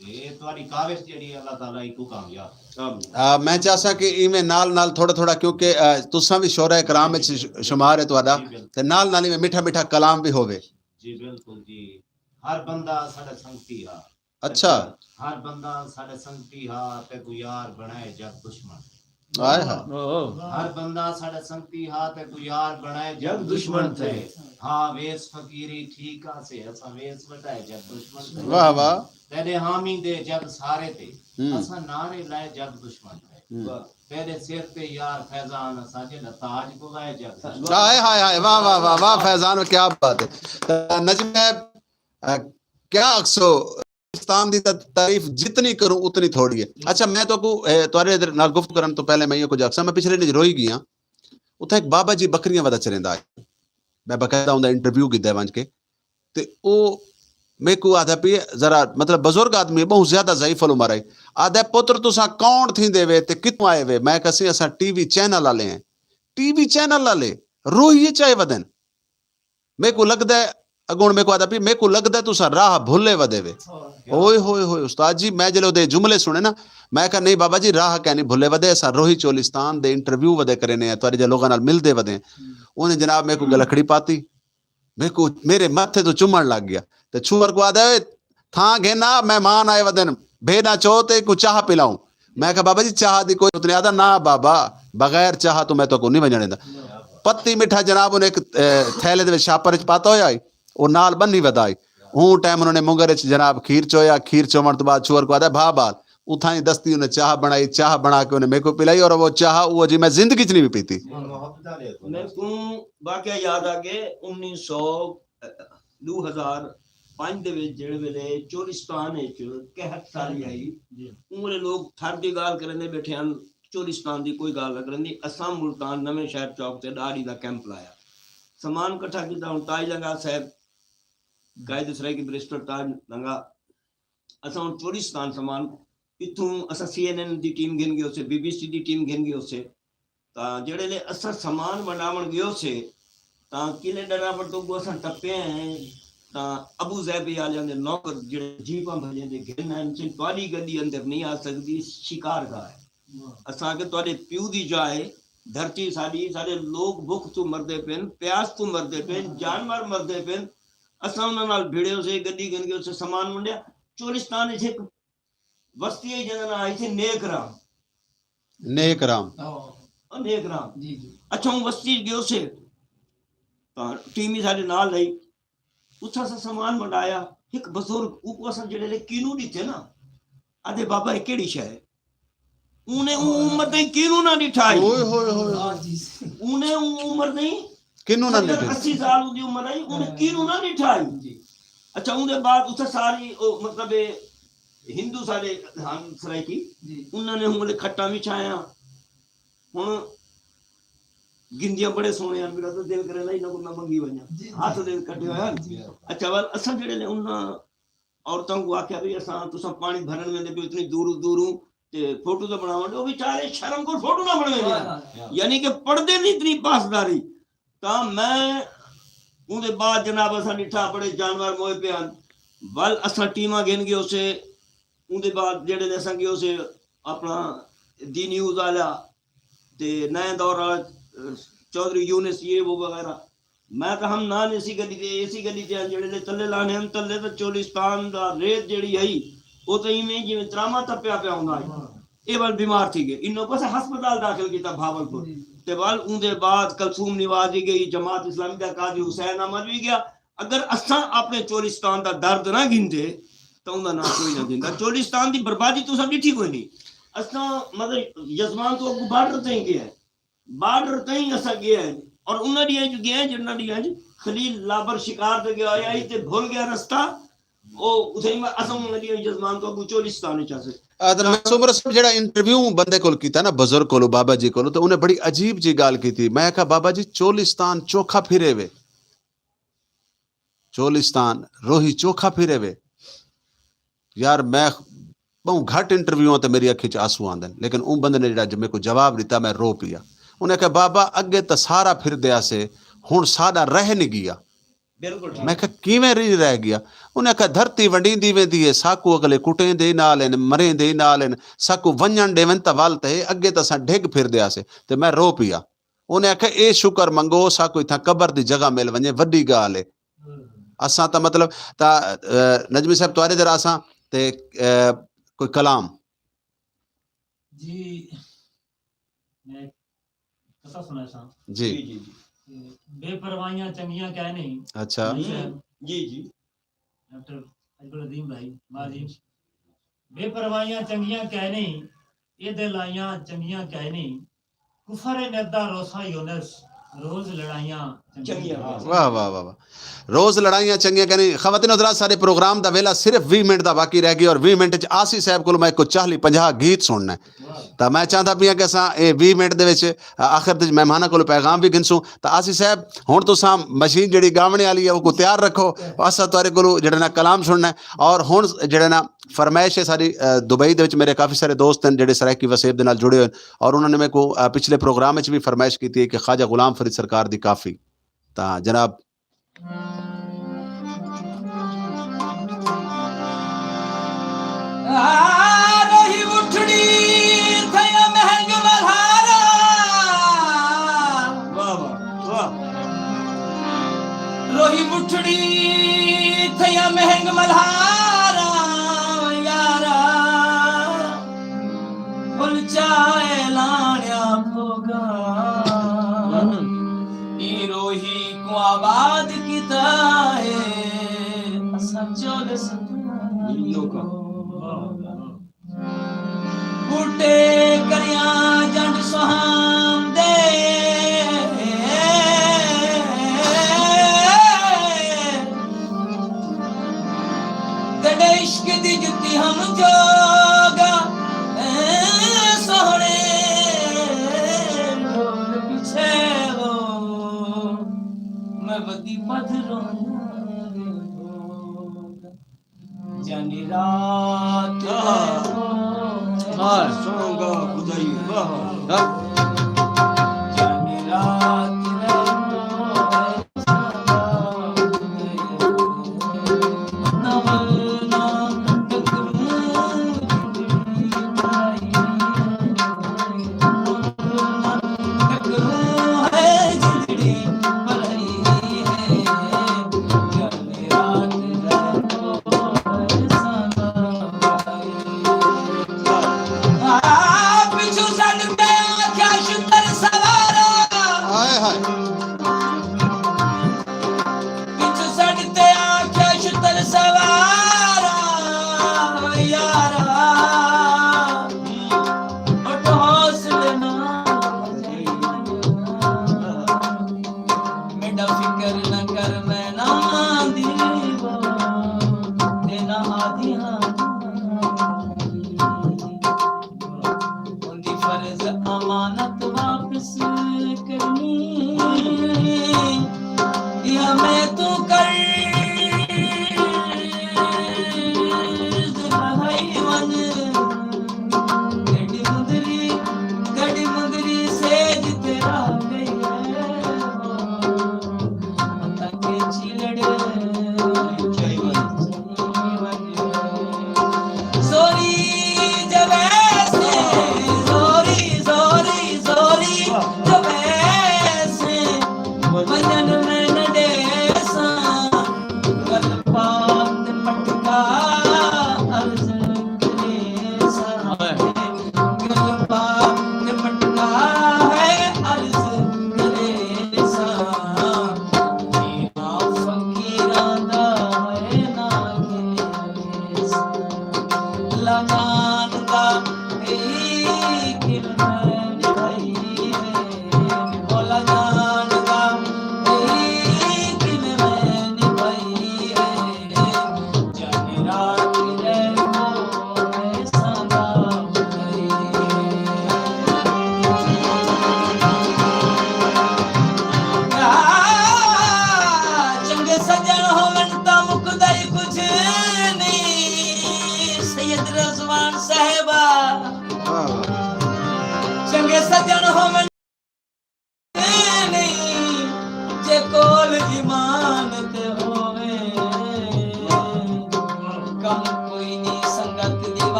ये तुम्हारी काविश जेड़ी अल्लाह ताला इको कामयाब। मैं चाहसा कि इवें नाल नाल थोड़ा थोड़ा, क्योंकि तुसां भी शोरा कराम विच शुमार है तुहाडा, ते नाल नाल इवें मीठा मीठा कलाम भी होवे। जी बिल्कुल जी, हर बंदा साडा संगती हा। अच्छा, हर बंदा साडा संगती हा ते कोई यार बनाए जग दुश्मन। आए हा, हर बंदा साडा संगती हा ते कोई यार बनाए जग दुश्मन थे। हाँ वेस फकीरी ठीक आ से असा वेस वटाए जग दुश्मन थे। वाह वाह, तेरे हामी दे जग सारे थे, असा नारे लाए जग दुश्मन थे। तेरे सिर पे यार फैजान असा जेड़ा ताज पवाए जग दुश्मन। हाय हाय हाय, वाह वाह वाह वाह फैजान, क्या बात है। नजम क्या अक्सो पाकिस्तान दी तारीफ जितनी करूं उतनी थोड़ी है। अच्छा मैं तो को तुहारे इधर नाल गुफ्त करन तो पहले मैं ये कुछ अक्सर मैं पिछले दिन रोई गया, उथे एक बाबा जी बकरियां वदा चरेंदा है, मैं बकायदा उनका इंटरव्यू कीता वंज के, ते ओ मेरे को आधा पी जरा मतलब बुजुर्ग आदमी है, बहुत ज्यादा ज़ईफ उम्र है। आधा पुत्र तुसा कौन थी देवे ते कितों आए वे? मैं कसी असा टीवी चैनल वाले हैं, टीवी चैनल वाले रोइए चाहे वदन। मेरे को लगदा है अगुण मेरे को आदा पी, मेरे को लगदा है तुसा राह भुले वदे वे। ओए होए होए उस्ताद जी, मैं जलो दे जुमले सुने ना, मैं कहा नहीं बाबा जी राह क्या नहीं भुले वदे, असा रोही चोलिस्तान दे इंटरव्यू वदे करे ने तुहारे जे लोगों नाल मिलदे वदे। उन्हें जनाब मेरे को गलखड़ी पाती, मेरे को मेरे माथे तो चुमन लग गया, ते छुअर को आदा था घेना मेहमान आए वदन भेना चो ते को चाह पिलाऊं। मैं कहा बाबा जी चाह दी कोई उतने आदा ना बाबा बगैर चाह तो मैं तो को नहीं वजने दा। पत्ती मिठा जनाब उन्हें एक थैले दे छापर च पाता होया वो नाल बन्नी वदाई, हूं टाइम उन्होंने मुंगर च जनाब खीर चोया, खीर चोमन तो बाद छुअर को आदा भा बाल उथा ही दस्ती उन्हें चाह बनाई, चाह बना के उन्हें मेरे को पिलाई, और वो चाह वो जी मैं जिंदगी च नहीं भी पीती। मेरे को वाकया याद आ गए 2005 ਦੇ ਵਿੱਚ ਜਿਹੜੇ ਵੇਲੇ ਚੋਲਿਸਤਾਨ ਵਿੱਚ ਕਹਿਤ ਸਾਰੀ ਆਈ, ਉਹਨੇ ਲੋਕ ਥਰ ਦੀ ਗੱਲ ਕਰਨੇ ਬੈਠੇ ਹਨ, ਚੋਲਿਸਤਾਨ ਦੀ ਕੋਈ ਗੱਲ ਨਾ ਕਰਨੀ। ਅਸਾਂ ਮੁਲਤਾਨ ਨਵੇਂ ਸ਼ਹਿਰ ਚੌਕ ਤੇ ਦਾੜੀ ਦਾ ਕੈਂਪ ਲਾਇਆ, ਸਮਾਨ ਇਕੱਠਾ ਕੀਤਾ। ਹੁਣ ਤਾਜ ਲੰਗਾ ਸਾਹਿਬ गायद सराय की बरिस्टर ताज लंगा असा हम चोलिस्तान समान इथों असा CNN दी टीम गिन गयो से, BBC दी टीम गिन गयो से, ता जेड़े ले असा समान बनावन गयो से ता किले डरा पर तो असा टप्पे हैं ता अबू ज़ैब आले दे नौकर जेड़े जीपां भजे दे गिन हैं से तवाडी गड्डी अंदर नहीं आ सकदी, शिकार का है असा के तवाडे प्यू दी जाए धरती साडी, सारे लोग भुख तो मरदे पेन, प्यास तो मरदे पेन, जानवर मरदे पेन, असा उन्हां नाल भिड़े से गड्डी गन के उसे सामान मुंडिया। चोलिस्तान इसे एक बस्ती है जिहदा नाम है नेकराम, नेकराम नेकराम जी जी। अच्छा हूं बस्ती गयो से ता टीम ही साडे नाल रही, उथा सा सामान मंडाया। एक बुजुर्ग ऊपर असा जेड़े ले कीनू दिथे ना, आदे बाबा ये केड़ी शय है, उने उम्र दे कीनू ना दिठाई। ओए होए होए उने उम्र नहीं किन्नू ना दिठाई, 80 साल दी उम्र आई, उने कीनू ना दिठाई। अच्छा उनके बाद उसे सारी मतलब हिंदू सारे हम सराय की उन्होंने हूं खट्टा भी छाया हूं गिंदियां बड़े सोने हैं, मेरा तो दिल करे ना इन्हों को मैं मंगी वजा हाथ दे कटे हुए। अच्छा वाल असा जेड़े ने उन्हां औरतों को आख्या भी असा तुसा पानी भरन वेंदे पे इतनी दूर दूरों ते फोटो तो बनावन वो बेचारे शर्म को फोटो ना बनवे हाँ, हाँ। यानी कि पढ़दे नहीं इतनी पासदारी ता मैं उनके बाद जनाब असा डिठा बड़े जानवर मोए पे आन वल असा टीमा गिन गए उसे उनके बाद जेड़े ने संगे उसे अपना दी न्यूज़ आला ते नए दौर वाला चौधरी यूनिस ये वो वगैरह मैं तो हम ना इसी गली ते जेड़े ने तले लाने हम तले तो चोलिस्तान दा रेत जेड़ी है वो तो इवें जिवें त्रामा तप्या पे आंदा ये वाल बीमार थी गए इन्हों पास अस्पताल दाखिल किया भावलपुर ते वाल उनके बाद कलसूम निवाजी गई जमात इस्लामी दा काजी हुसैन अहमद भी गया अगर असा अपने चोलिस्तान दा दर्द ना गिनते तो उनका नाम कोई ना दिंदा चोलिस्तान दी बर्बादी तो सब डिठी कोई नहीं असा मतलब यजमान तो अगू बॉर्डर तई गया है बॉर्डर तई असा गया है और उन्ना दिया जो गया जिन्ना दिया खलील लाबर शिकार ते गया आई ते भूल गया रास्ता ओ उसे असा उन्ना दिया यजमान तो अगू चोलिस्तान च से मैं सुमर साहब जेड़ा इंटरव्यू बंदे कोल कीता ना बुजुर्ग कोलो बाबा जी कोलो तो उन्हें बड़ी अजीब जी गाल की थी मैं कहा बाबा जी चोलिस्तान चोखा फिरे वे चोलिस्तान रोही चोखा फिरे वे यार मैं बहुत घट इंटरव्यू ते मेरी अखी च आंसू आंदे लेकिन उन बंदे ने जेड़ा मेरे को जवाब दिता मैं रो पिया उन्हें कहा बाबा अगे तो सारा फिर दिया से हुण साडा रह नहीं गया बिल्कुल मैं कहा किवें रह गया उन्हें कहा धरती वंडींदी वेंदी है साकू अगले कुटेंदे नाल हैं मरेंदे नाल हैं साकू वंजन देवन त वल ते अगे तो असां ढिग फिर दिया से ते मैं रो पिया उन्हें आख्या ए शुक्र मंगो साकू इथां कबर दी जगह मिल वने वड्डी गाल है असां तो मतलब ता नजमी साहब तुआरे जरा असां ते कोई कलाम जी मैं कसा सुना सा जी जी बेपरवाहियां चंगियां कह नहीं अच्छा जी जी डॉक्टर अब्दुल अजीम भाई माजी बेपरवाहियां चंगियां कह नहीं ये दिलाइयां चंगियां कह नहीं कुफर नदा रोसा यूनस रोज लड़ाइयां चंगियां वाह वाह वाह वाह रोज लड़ाइयां चंगियां कहनी खवातीन हज़रात सारे प्रोग्राम दा वेला सिर्फ 20 मिनट दा बाकी रह गया और 20 मिनट च आसी साहब को मैं कुछ 40-50 गीत सुनना है तो मैं चाहता पिया कि असां ये 20 मिनट दे विच आखिर ते मेहमानां को पैगाम भी गिनसूं तो आसी साहब हुण तुसां मशीन जिहड़ी गावणे वाली है वो तैयार रखो असां तुहाडे कोलों जिहड़ा ना कलाम सुनना है और हुण जिहड़ा ना फरमाइश है सारी दुबई दे विच मेरे काफ़ी सारे दोस्त हैं जिहड़े सराइकी वसेब दे नाल जुड़े हुए और उन्होंने मेरे को पिछले प्रोग्राम में भी फरमाइश की थी कि ख्वाजा गुलाम फरीद सरकार दी काफ़ी ता जनाब रोही उठड़ी थया महंग मल्हारा वाह वाह वाह रोही उठड़ी थया महंग मल्हारा यारा फुल चाए लाण्या भोगा ई रोही को आबाद किता है असा चोल लोका बूटे करिया जंड सुहाम दे तेरे इश्क दी जुत्ती हम जोगा सोहने ढोल पीछे वो मैं बदी पधरों जानी रात सोंगा खुदाई वाह जानी रात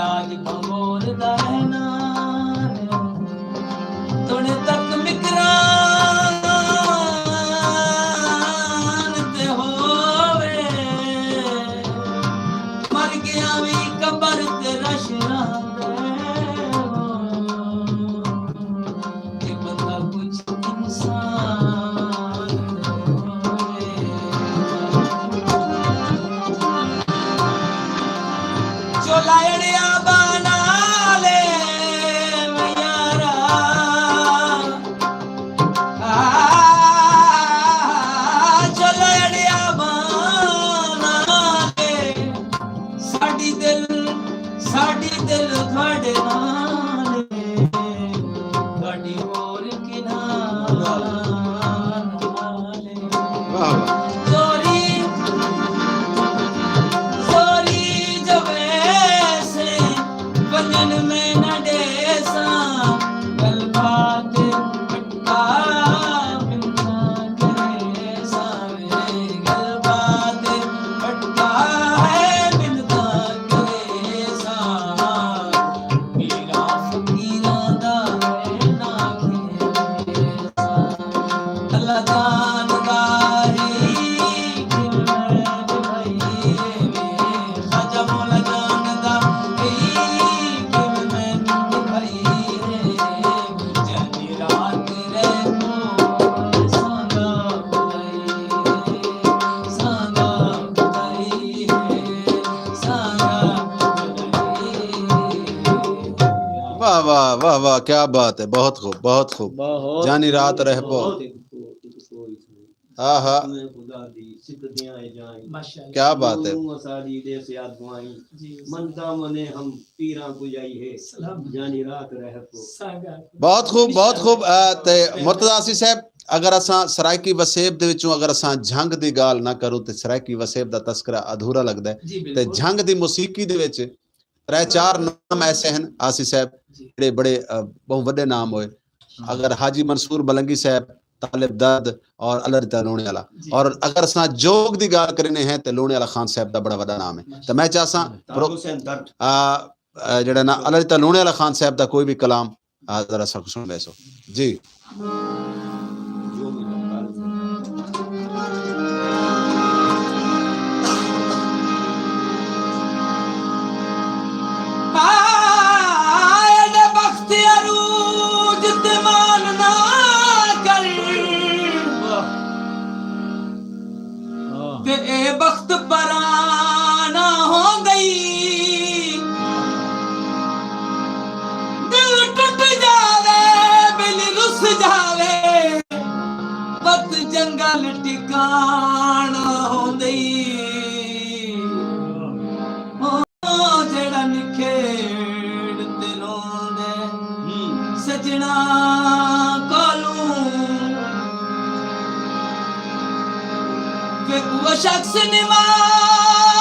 राज भंगोर दा रहना तुने तक मिकरान ते होवे मर गया भी कबर ते रशना दे बंदा कुछ इंसान होवे चोलायड़िया बना ले यारा चोलायड़िया बना ले साडी दिल थोड़े नाल गाड़ी और किनारे वाह वाह चोरी चोरी जब ऐसे वजन में न डेसा गल बात पटका बिना करे सावे गल बात पटका है बिना करे सा मेरा फकीरा दा है ना खेसा अल्लाह जानदा है कि मैं भाई खाजा मौला जानदा है कि मैं भाई जानी रात रे सांगा भाई सांगा वाह वाह वाह वाह, क्या बात है, बहुत खूब बहुत खूब। बहुत जानी रात रह पो। हाँ हाँ, खुदा दी सिकदियां जाई माशाअल्लाह क्या बात है। साड़ी दे से आदमाई जी मनता मने हम पीरा गुजाई है सलाम जानी रात रह पो सांगा बहुत खूब बहुत खूब। ते मुर्तजा आसी साहब, अगर असां सराइकी वसेब दे विचों अगर असां झंग दी गाल ना करूं ते सराइकी वसेब दा तस्करा अधूरा लगदा है। जी ते बिल्कुल झंग दी मौसीकी दे विच त्रै चार नाम ऐसे हैं आसी साहब जी जेड़े बड़े बहुत वड्डे नाम होए। अगर हाजी मंसूर बलंगी साहब, तालिब दर्द और अलरता लोणे वाला, जी। और अगर असां जोग दी गाल करने हैं ते लोणे वाला खान साहब दा बड़ा वड्डा नाम है। तो मैं चाहसां तार हुसैन दर्द जेड़ा ना अलरता लोणे वाला खान साहब दा कोई भी कलाम जरा सा सुन बैसो जी। जो भी तार आए बख्त अरूज दीवान ना कर ते ए बख्त पराना हो गई दिल टूट जावे बिल रुस जावे वक्त जंगल ठिकाना हो गई जेड़ा निखेड़ दिलों दे सजना कोलू वे वो शख्स निमाना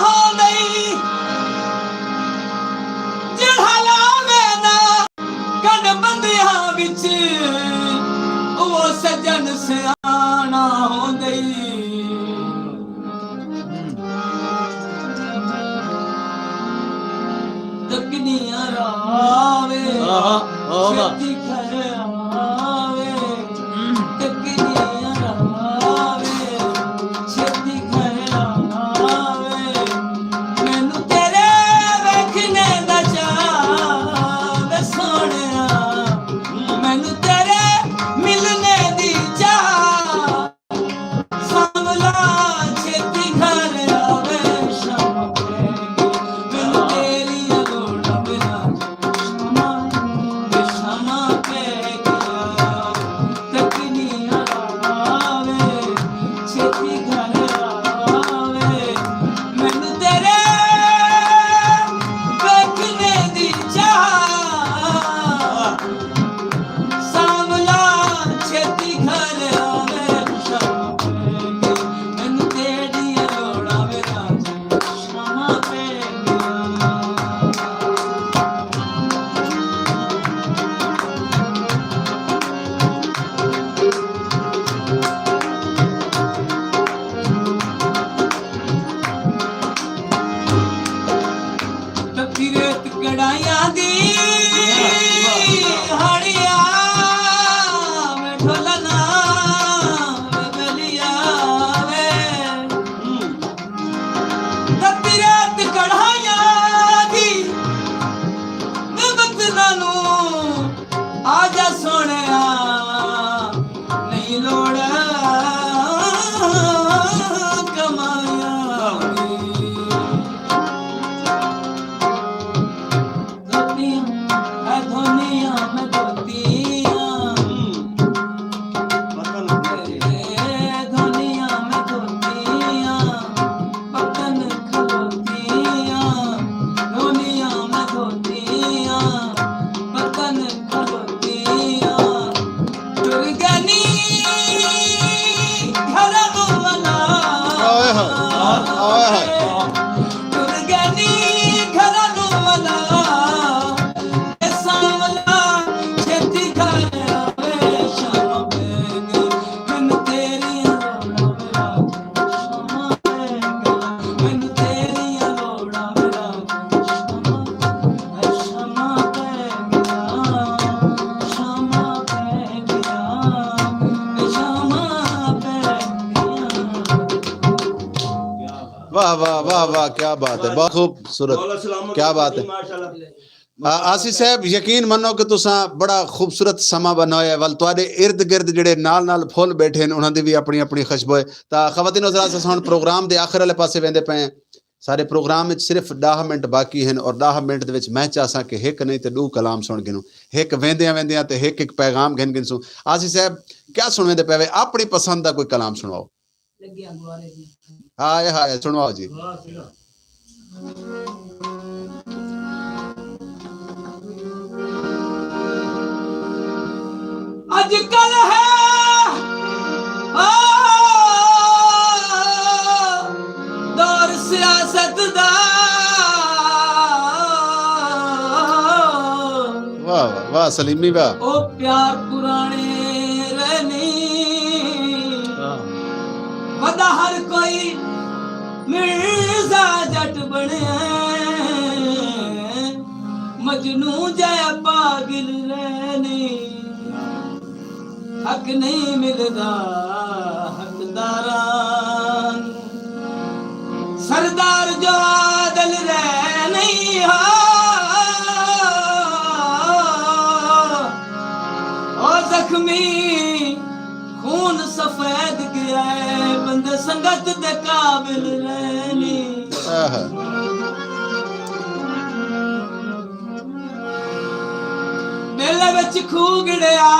हो नहीं जेड़ा लावे ना कन बंदियां विच वो सजन सियाना हो गई तकनियां रावे छेती घर आवे तकनियां रावे छेती घर आवे मैनू तेरे वेखने दा चाह सोहणिया मैनू तेरे मिलने दी चाह सांवला छेती घर आवे शाम मैनू तेरी अगोड़ा बिना शामा पे कड़ाइयां दी हाड़िया में ढोलना वे बलिया वे तत्ती रात कड़ाइयां दी वे बतना नू आजा सोनिया नहीं लोड़ कमाया धोनिया में धोतिया वतन धोनिया में धोतिया पतन खलोतिया धोनिया में धोतिया पतन खलोतिया दुर्गनी घर मना ओए होए, ओए होए। दुर्गनी घर मना सावला छेती खाया वे शाम बेग मन तेरी लोड़ा मेरा शाम बेग शामा पे गया शामा पे गया वाह वाह वाह वाह, क्या बात है, बहुत खूबसूरत, दौलत सलामत क्या बात है। माशाल्लाह आसिफ साहब यकीन मनो कि तुसा बड़ा खूबसूरत समा बनाया वल तुहाडे इर्द गिर्द ਜਿਹੜੇ ਨਾਲ ਨਾਲ ਫੁੱਲ ਬੈਠੇ ਨੇ ਉਹਨਾਂ ਦੀ ਵੀ ਆਪਣੀ ਆਪਣੀ ਖੁਸ਼ਬੂ ਹੈ ਤਾਂ ਖਵਾਤੀਨ ਹਜ਼ਰਾਤ ਅਸੀਂ ਹੁਣ ਪ੍ਰੋਗਰਾਮ ਦੇ ਆਖਰ ਵਾਲੇ ਪਾਸੇ ਵੰਦੇ ਪਏ ਹਾਂ ਸਾਰੇ ਪ੍ਰੋਗਰਾਮ ਵਿੱਚ ਸਿਰਫ 10 ਮਿੰਟ ਬਾਕੀ ਹਨ ਔਰ 10 ਮਿੰਟ ਦੇ ਵਿੱਚ ਮੈਂ ਚਾਹਾਂ ਕਿ ਇੱਕ ਨਹੀਂ ਤੇ ਦੋ ਕਲਾਮ ਸੁਣ ਗਿਨੂ ਇੱਕ ਵੰਦਿਆਂ ਵੰਦਿਆਂ ਤੇ ਇੱਕ ਪੈਗਾਮ ਗਿਣ ਗਿਨਸੂ ਆਸਿਫ ਸਾਹਿਬ ਕੀ ਸੁਣਵੇਂਦੇ ਪਏ ਆਪਣੀ ਪਸੰਦ ਦਾ ਕੋਈ ਕਲਾਮ ਸੁਣਾਓ लगिया गुआरे जी ਹਾਏ ਹਾਏ ਸੁਣਵਾਓ ਜੀ वाह सिला अजकल है दौर सियासत दा ਵਾਹ ਵਾਹ ਵਾਹ ਸਲੀਮੀ ਵਾਹ ओ प्यार पुराने रहनी वदा हर कोई मिर्जा जट बने मजनू जय पागिल रहनी हक नहीं मिलदा हकदारां सरदार जो आदल रह नहीं ओ जख्मी खून सफेद गया है बंदे संगत दे काबिल रहनी ਆਹਾ मेले विच खूगड़िया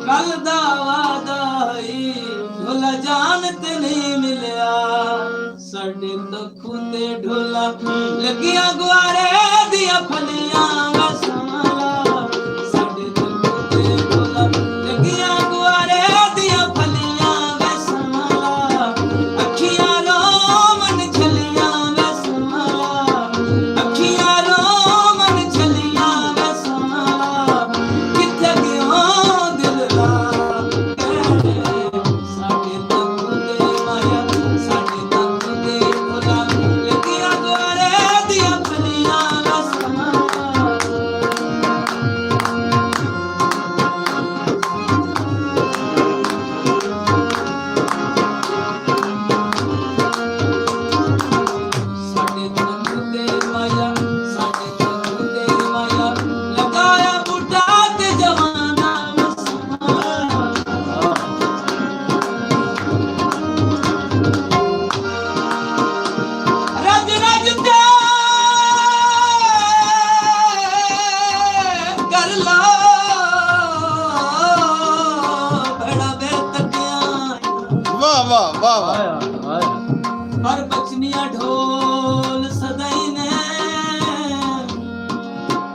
कल दा वादा ही ढोला जान ते नहीं मिलिया साडे तो खुंदे ढोला लगिया गुआरे दिया फलियां वसाला साडे तो खुंदे ढोला लगिया गुआरे दिया फलियां वसाला अखियां रो मन छलियां वसाला अखियां रो मन छलियां वसाला किथे गयो दिल दा साडे तो खुंदे माया साडे तो खुंदे ढोला लगिया गुआरे दिया फलियां वसाला साडे तन दे माया साडे तन दे माया लगाया बूटा ते जवाना रज रज ते कर ला बड़ा बेतकिया वाह वाह वाह वाह पर बचनिया ढोल सदाई ने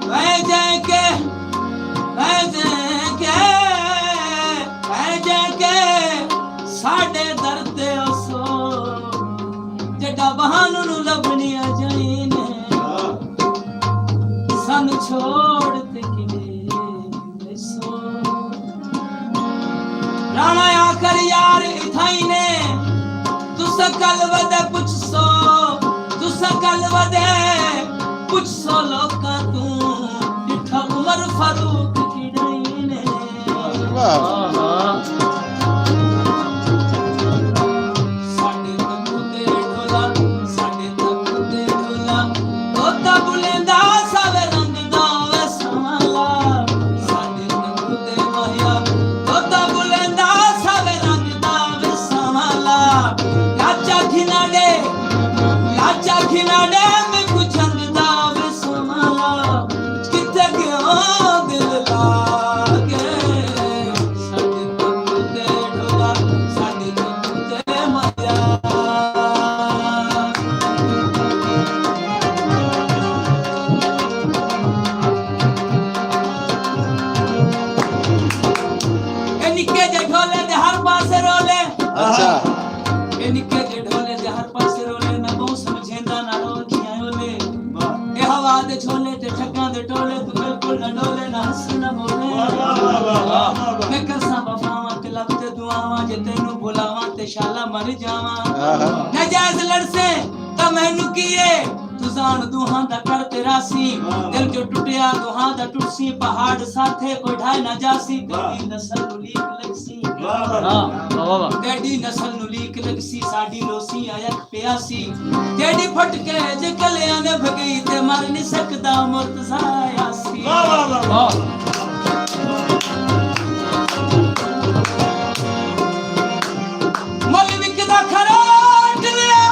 वह जाके साडे दर ते असो जड़ा बहानू नु लभनिया जाई ने सन छोड़ ते किने सो राणा आकर यार इथाई ने तुसा कल वदे पुछ सो तुसा कल वदे चाचा खिलाड़े में कुछ अंदाज समाला किथे गया दिल लागे साडे तंबू ते ढोला साडे तंबू ते माया ए निक्के जे ढोले दे हर पासे रोले अच्छा ए निक्के जे ढोले दे हर पासे रोले मैं बहुत समझेंदा ना रोखियां ओले ए हवा दे झोले ते ठग्गां दे टोले तू बिल्कुल न डोले ना हंस न बोले मैं करसा वफावां ते लब ते दुआवां जे तैनू बुलावां ते शाला मर जावां नजायज लड़से ता मैनू कीए तू जान दुहां दा कर तेरा सी दिल जो टुटिया दुहां दा टुटसी पहाड़ साथे कोई ढाई ना जासी तेरी नस्ल नू लीक लगसी तेरी नस्ल नू लीक लगसी साडी लोसी अयक प्यासी तेरी फट के जे कलियां ने भगई ते मर नहीं सकदा मुर्तजा यासी मौलवी किदा खराट लिया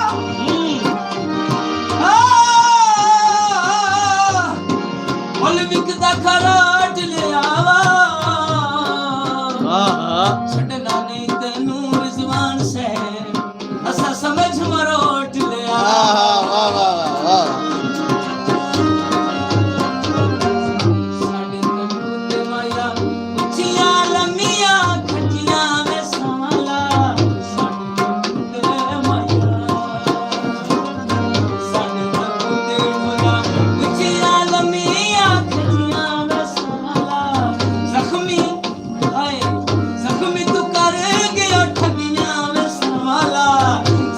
मौलवी किदा खराट लिया छड़ना नहीं तेनू रिजवान से असा समझ मरोट लिया वाह वाह वाह साडे तंबू ते माया उच्चियां लम्मियां खटियां वे साला साडे तंबू ते माया साडे तंबू ते ढोला उच्चियां लम्मियां खटियां वे साला जख्मी हाय जख्मी तू कर गया ठगियां वे साला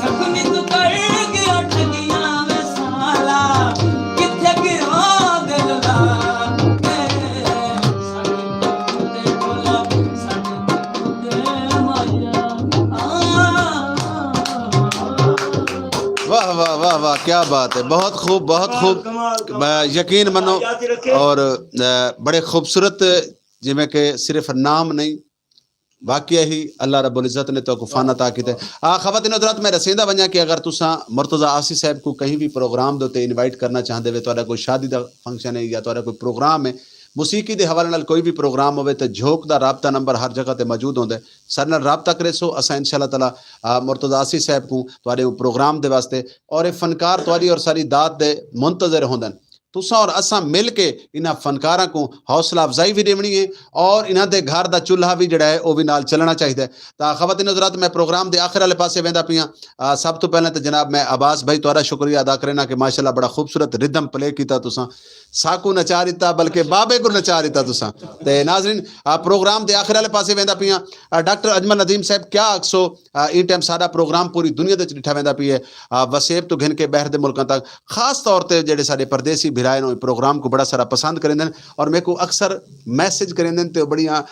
जख्मी तू कर गया ठगियां वे साला किथे गया दिल लागे साडे तंबू ते ढोला साडे तंबू ते माया वाह वाह वाह वाह क्या बात है बहुत खूब यकीन मनो और बड़े खूबसूरत जिमें कि सिर्फ नाम नहीं वाकई ही अल्लाह रब्बुल इज़्ज़त ने तो फाना ताकीद है ख़वातीन हज़रात मैं रसेंदा वञा कि अगर तुसा मुर्तज़ा आसी साहब को कहीं भी प्रोग्राम दे इनवाइट करना चाहते वे तो कोई शादी का फंक्शन है या तो कोई प्रोग्राम है मुसीकी के हवाले नाल कोई भी प्रोग्राम होवे तो झोंक दा राबता नंबर हर जगह ते मौजूद होंदा है सर नाल राबता करे सो असां इंशाअल्लाह ताला मुर्तज़ा आसी साहब को तुहाडे प्रोग्राम दे वास्ते और ये फनकार तुहाडी और सारी दात दे मुंतज़र होंदन तुसा और असां मिल के इन्हां फनकारां को हौसला अफजाई भी देवनी है और इन्हां दे घर दा चूल्हा भी जड़ा है वो भी नाल चलना चाहिए तो ख़वातीन हज़रात मैं प्रोग्राम दे आखिर वाले पासे वेंदा पियां सब तो पहले तो जनाब मैं अब्बास भाई तुहारा शुक्रिया अदा करना कि माशाअल्लाह बड़ा खूबसूरत रिदम प्ले कीता तुसां साकू नचा दिता बल्कि बाबे को नचा दिता तुसां ते नाज़रीन प्रोग्राम दे आखिर वाले पासे वेंदा पियां डॉक्टर अजमल नदीम साहब क्या आखसो ई टाइम सारा प्रोग्राम पूरी दुनिया दे डिठा वेंदा पई है वसेब तो घिन के बाहर दे मुल्कां तक खास तौर ते जेडे साडे परदेसी भिराए नो प्रोग्राम को बड़ा सारा पसंद करेंदन और मेरे को अक्सर मैसेज करेंदन ते बड़ियां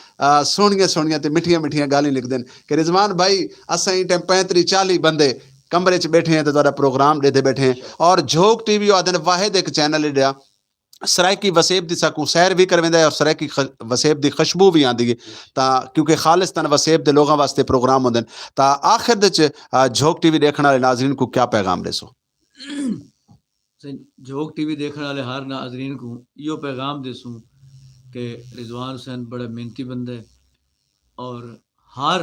सोहणियां सोहणियां ते मिठियां मिठियां गाली लिखदन कि रिजवान भाई असां ई टाइम 35-40 बंदे कमरे च बैठे हैं तो तुहाडा प्रोग्राम देते बैठे हैं और झोंक टीवी आदन वाहिद एक चैनल है सरायकी वसेब दी साकू सैर भी करवेंदा है और सरायकी वसेब दी खुशबू भी आंदी है ता क्योंकि खालिस्तान वसेब दे लोगों वास्ते प्रोग्राम होंदे ता आखिर दे झोंक टीवी देखने वाले नाज़रीन को क्या पैगाम देसो झोंक टीवी देखने वाले हर नाज़रीन को यो पैगाम देसूँ कि रिजवान हुसैन बड़ा मेहनती बंदा है और हर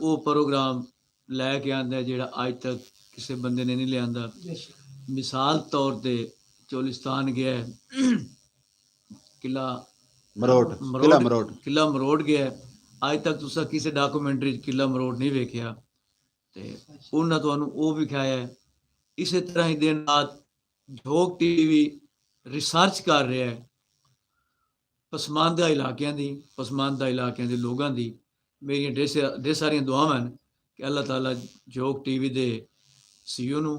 वो प्रोग्राम लैके आंदा है जेड़ा आज तक किसी बंदे ने नहीं लिया मिसाल तौर पे चोलिस्तान गया है किला मरोड़ गया है आज तक तुसा किसी डॉक्यूमेंट्री किला मरोड़ नहीं वेख्या ते उन्हें तुहानू वो विखाया है इस तरह ही दिन रात झोंक टीवी रिसर्च कर रहा है पसमानदा इलाकियां दी लोगों की मेरिया ढेर सारियां दुआवां हैं कि अल्लाह ताला झोंक टीवी दे सीईओ नू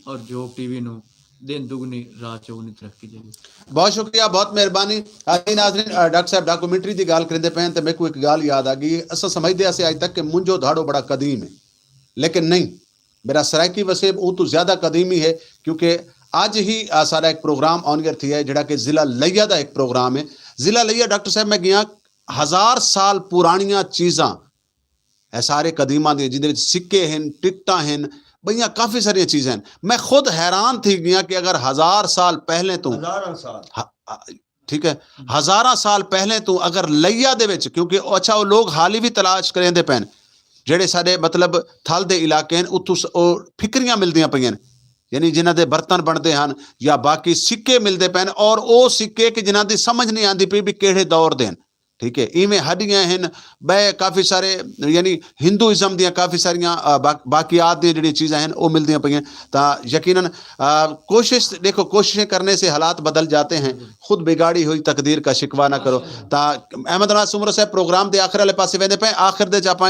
और झोंक टीवी नू दिन दुगनी रात चौगनी तरक्की देगी बहुत शुक्रिया बहुत मेहरबानी नाज़रीन डॉक्टर साहब डॉक्यूमेंट्री की गाल करेंदे पे तो मेरे को एक गाल याद आ गई असा समझते अस अज तक कि मुंजो धाड़ो बड़ा कदीम है लेकिन नहीं मेरा सरायकी वसेब वो तो ज़्यादा कदीमी है क्योंकि अज ही सारा एक प्रोग्राम ऑनएयर थी है जोड़ा कि ज़िला लिया का एक प्रोग्राम है ज़िला लिया डॉक्टर साहब मैं गया 1000 साल पुरानियां चीज़ां सारे कदीमा दी जिंदे सिक्के हैं टिकटा हैं भैया काफ़ी सारी चीज़ें हैं। मैं खुद हैरान थी गया कि अगर 1000 साल पहले तू हज़ारां साल ठीक है 1000 साल पहले तू अगर लैया दे विच, क्योंकि अच्छा वो लोग हाली भी तलाश करेंदे पैन ਜਿਹੜੇ ਸਾਡੇ ਮਤਲਬ ਥਲ ਦੇ ਇਲਾਕੇ ਨੇ ਉੱਥੋਂ ਉਹ ਫਿਕਰੀਆਂ ਮਿਲਦੀਆਂ ਪਈਆਂ ਨੇ, ਯਾਨੀ ਜਿਨ੍ਹਾਂ ਦੇ ਬਰਤਨ ਬਣਦੇ ਹਨ ਜਾਂ ਬਾਕੀ ਸਿੱਕੇ ਮਿਲਦੇ ਪਏ ਨੇ, ਔਰ ਉਹ ਸਿੱਕੇ ਕਿ ਜਿਨ੍ਹਾਂ ਦੀ ਸਮਝ ਨਹੀਂ ਆਉਂਦੀ ਪਈ ਵੀ ਕਿਹੜੇ ਦੌਰ ਦੇ ਹਨ। ठीक है इवें हड्डियां हैं बै काफ़ी सारे यानी हिंदुइज्म दियाँ काफ़ी सारियां बाकियात दी जिहड़ी चीज़ां हैं वो मिलदियां पईयां। तो यकीनन कोशिश देखो, कोशिशें करने से हालात बदल जाते हैं, खुद बिगाड़ी हुई तकदीर का शिकवा ना करो। तो अहमद नवाज सुमरो साहब प्रोग्राम के आखिर वाले पासे वेंदे पे, आखिर दे आप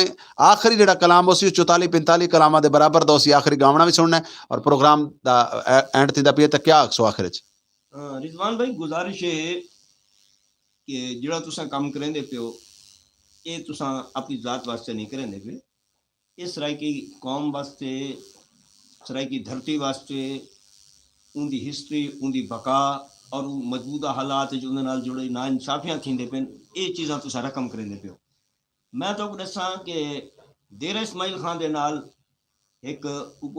आखिरी जिहड़ा कलाम उसी 44-45 कलामां दे बराबर दा उसी आखिरी गावना भी सुनना है और प्रोग्राम दा एंड थींदा पिया। तां क्या आखसो आखिर च? रिजवान भाई गुजारिश है कि जिहड़ा तुसां काम करेंदे पियो ये तुसां अपनी जात वास्ते नहीं करेंदे पे, इस सराइकी कौम वास्ते, सराइकी धरती वास्ते, उनकी हिस्ट्री, उनकी बका और मौजूदा हालात जो उन्हां नाल जुड़े ना इंसाफियां थींदे पे, ये चीज़ां तुसां रकम करेंदे पियो। मैं तो दसां कि डेरा इस्माइल खान दे नाल एक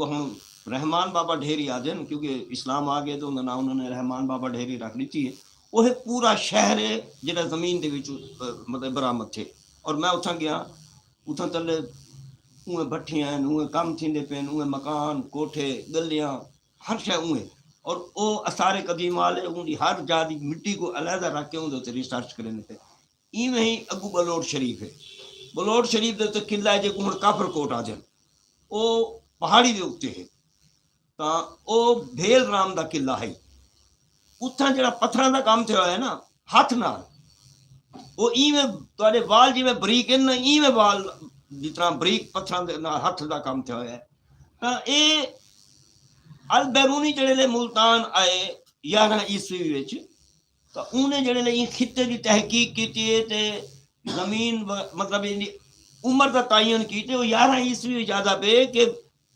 हम रहमान बाबा ढेरी आदे न, क्योंकि इस्लाम आ गए तो उन्होंने नाम उन्होंने रहमान बाबा ढेरी रख दी है। वह पूरा शहर है जिहड़ा जमीन के मतलब बरामद थे। और मैं उठां गया, उठां तले उहे भट्ठियां उहे कम थींदे पे, उहे मकान कोठे गलियां हर शय उहे, और वो असारे कदीम वाले उनकी हर जाति मिट्टी को अलहदा रख के उनके रिसर्च करेंगे पे। इवें ही अगू बलोट शरीफ है, बलोट शरीफ के तो किला है जो हुण काफर कोट आ जाए, वो पहाड़ी के उत्ते है। तो वो भेल राम का किला है, उत्थां जिहड़ा पत्थरां दा काम थोड़ा है ना हथ नाल, वो इवें तुहाडे वाल जिवें बरीक है ना, इवें वाल जितना बरीक पत्थरां दे नाल हथ दा काम थोड़ा है। तो ये अल बैरूनी जिहड़े मुल्तान आए 11 ईस्वी विच, तो उन्हें जिहड़े खिते की तहकीक की ते जमीन मतलब इहदी उम्र का तयन की, वो 11 ईस्वी ज्यादा पे कि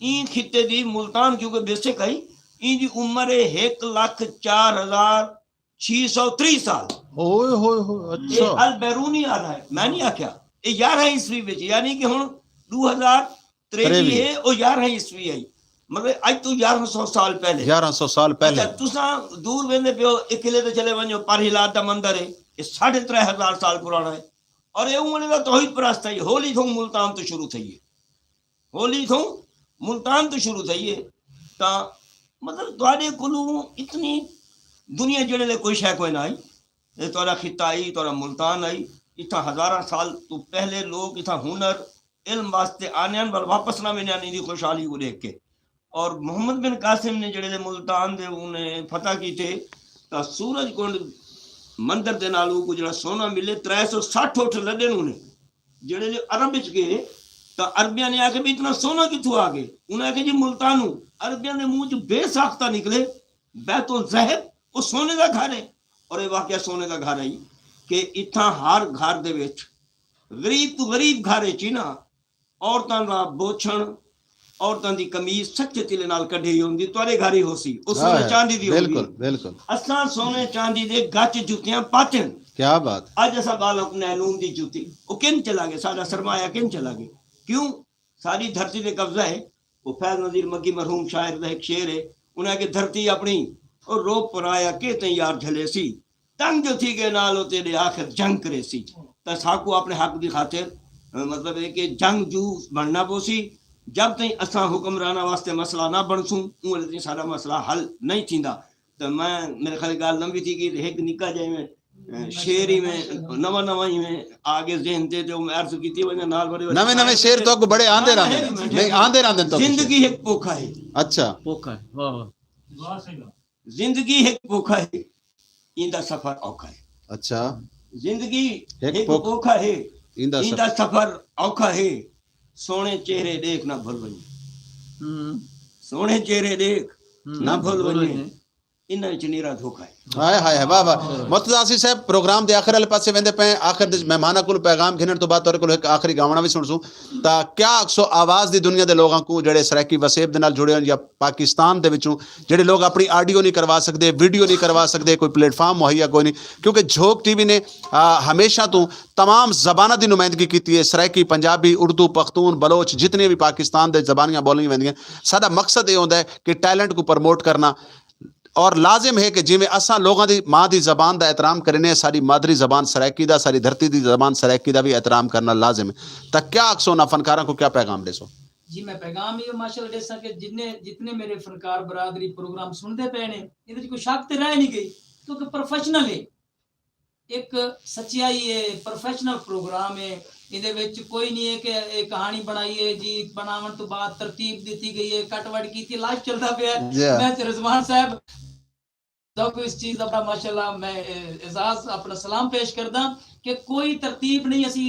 ई खिते की मुल्तान क्योंकि बेसिक आई इनकी उम्र है 1,04,630 साल। ओए होए होए, अच्छा अल बैरूनी आ रहा है, मैं नहीं आख्या ये 11 ईस्वी विच, यानी कि हुण 2023 है और 11 ईस्वी आई, मतलब आज तो 1100 साल पहले 1100 साल पहले। तुसां दूर वेंदे पियो एक किले ते चले वञो, परहिलात दा मंदिर है, ये 3,500 साल पुराना है। और ये उमने दा तौहीद परस्त है, होली थों मुल्तान तो शुरू थई है, होली थों मुल्तान तो शुरू थई है। ता मतलब तुहाडे कोलों इतनी दुनिया जड़े कोई शय कोई ना आई, तुहाडा खिता आई, तुहाडा मुल्तान आई, इतना 1000 साल तो पहले लोग इतना हुनर इल्म वास्ते आने पर वापस ना मिलने दी खुशहाली को देख के। और मोहम्मद बिन कासिम ने जड़े मुल्तान दे उन्हें फतह की थे, तो सूरज कुंड मंदिर के नाल को जड़ा सोना मिले 360 उठ लदे उन्हें जड़े अरब विच गए, तो अरबिया ने आके भी इतना सोना कितों आ गए, उन्हें आके जी मुल्तानू, अरबिया ने मुंह च बेसाख्ता निकले बैतुल ज़हब, वो सोने का घर है। और ये वाकया सोने का घर है कि इतना हर घर दे विच गरीब तो गरीब घर है ना, औरतां दा बोछण, औरतां दी कमीज सच्चे तिले नाल कढ़ी होंदी, तुहाडे घर ही होसी, उस सोने चांदी दी होंदी। बिल्कुल बिल्कुल, असां सोने चांदी दे गच जुतियां पातन। क्या बात। अज असां बालक नैलून दी जुती, वो किन चला गए, साडा सरमाया किन चला गए, क्यों? सारी धरती पे कब्जा है। वो फैज नजीर मक्की मरहूम शायर का एक शेर है, उन्हें कि धरती अपनी और रोप पर आया के ते यार झले सी, तंग जो थी के नाल तेरे आखिर जंग करे सी। तो साकू अपने हक की खातिर मतलब है कि जंग जू बनना पोसी, जब तई असां हुक्मराना वास्ते मसला ना बनसूं उन तई सारा मसला हल नहीं थींदा। तो मैं मेरे ख्याल गाल लंबी थी कि एक निका जाए में शेर ही में नवा ही में आगे जहन ते जो मैं अर्ज की थी वने नाल बड़े नवे शेर तो बड़े आंदे रहंदे नहीं, आंदे रहंदे तो जिंदगी एक पोखा है। अच्छा पोखा है, वाह वाह, वाह सही बात। जिंदगी एक पोखा है, इंदा सफर औखा है। अच्छा, जिंदगी एक एक पोखा है, इंदा इंदा सफर औखा है, सोने चेहरे देख ना भूल वञे, सोने चेहरे देख ना भूल वञे, इन्हां विच नीरा धोखा है। हाय हाय हाय वाह वाह मुर्तज़ा आसिफ साहब प्रोग्राम दे आखिर वाले पासे वेंदे पे आखिर दे मेहमानां को पैगाम घिनण तो बाद तोरे को एक आखिरी गावना भी सुनसू ता क्या अक्सो आवाज़ दी दुनिया दे लोगों को जेड़े सराइकी वसेब दे नाल जुड़े होन या पाकिस्तान दे विचों जेड़े लोग अपनी ऑडियो नहीं करवा सकते वीडियो नहीं करवा सकते कोई प्लेटफार्म मुहैया कोई नहीं क्योंकि झोंक टीवी ने हमेशा तो तमाम ज़बाना की नुमाइंदगी की है सराइकी पंजाबी उर्दू पख्तून बलोच जितने भी पाकिस्तान दे ज़बानियाँ बोलियां वेंदियां साडा मकसद ये होंदा है कि टैलेंट को प्रमोट करना और लाजिम है कि जिमें असा लोगों की माँ की जबान का एहतराम करें सारी मादरी जबान सराइकी का सारी धरती की जबान सराइकी का भी एहतराम करना लाजिम है तो क्या अक्सो ना फनकारों को क्या पैगाम दे सो जी मैं पैगाम ये माशाल्लाह दे सके जितने मेरे फनकार बरादरी प्रोग्राम सुनते पे ने इहदे कोई शक ते रह नहीं गई क्योंकि प्रोफेशनल है एक सच्चाई है प्रोफेशनल प्रोग्राम है इहदे विच कोई नहीं है कि एक कहानी बनाई है जी बनावन तो बाद तरतीब दी गई है कटवट की लाइव चलता पे मैं रिजवान साहब तो इस चीज का माशाल्लाह मैं एजाज अपना सलाम पेश करदा कि कोई तरतीब नहीं असी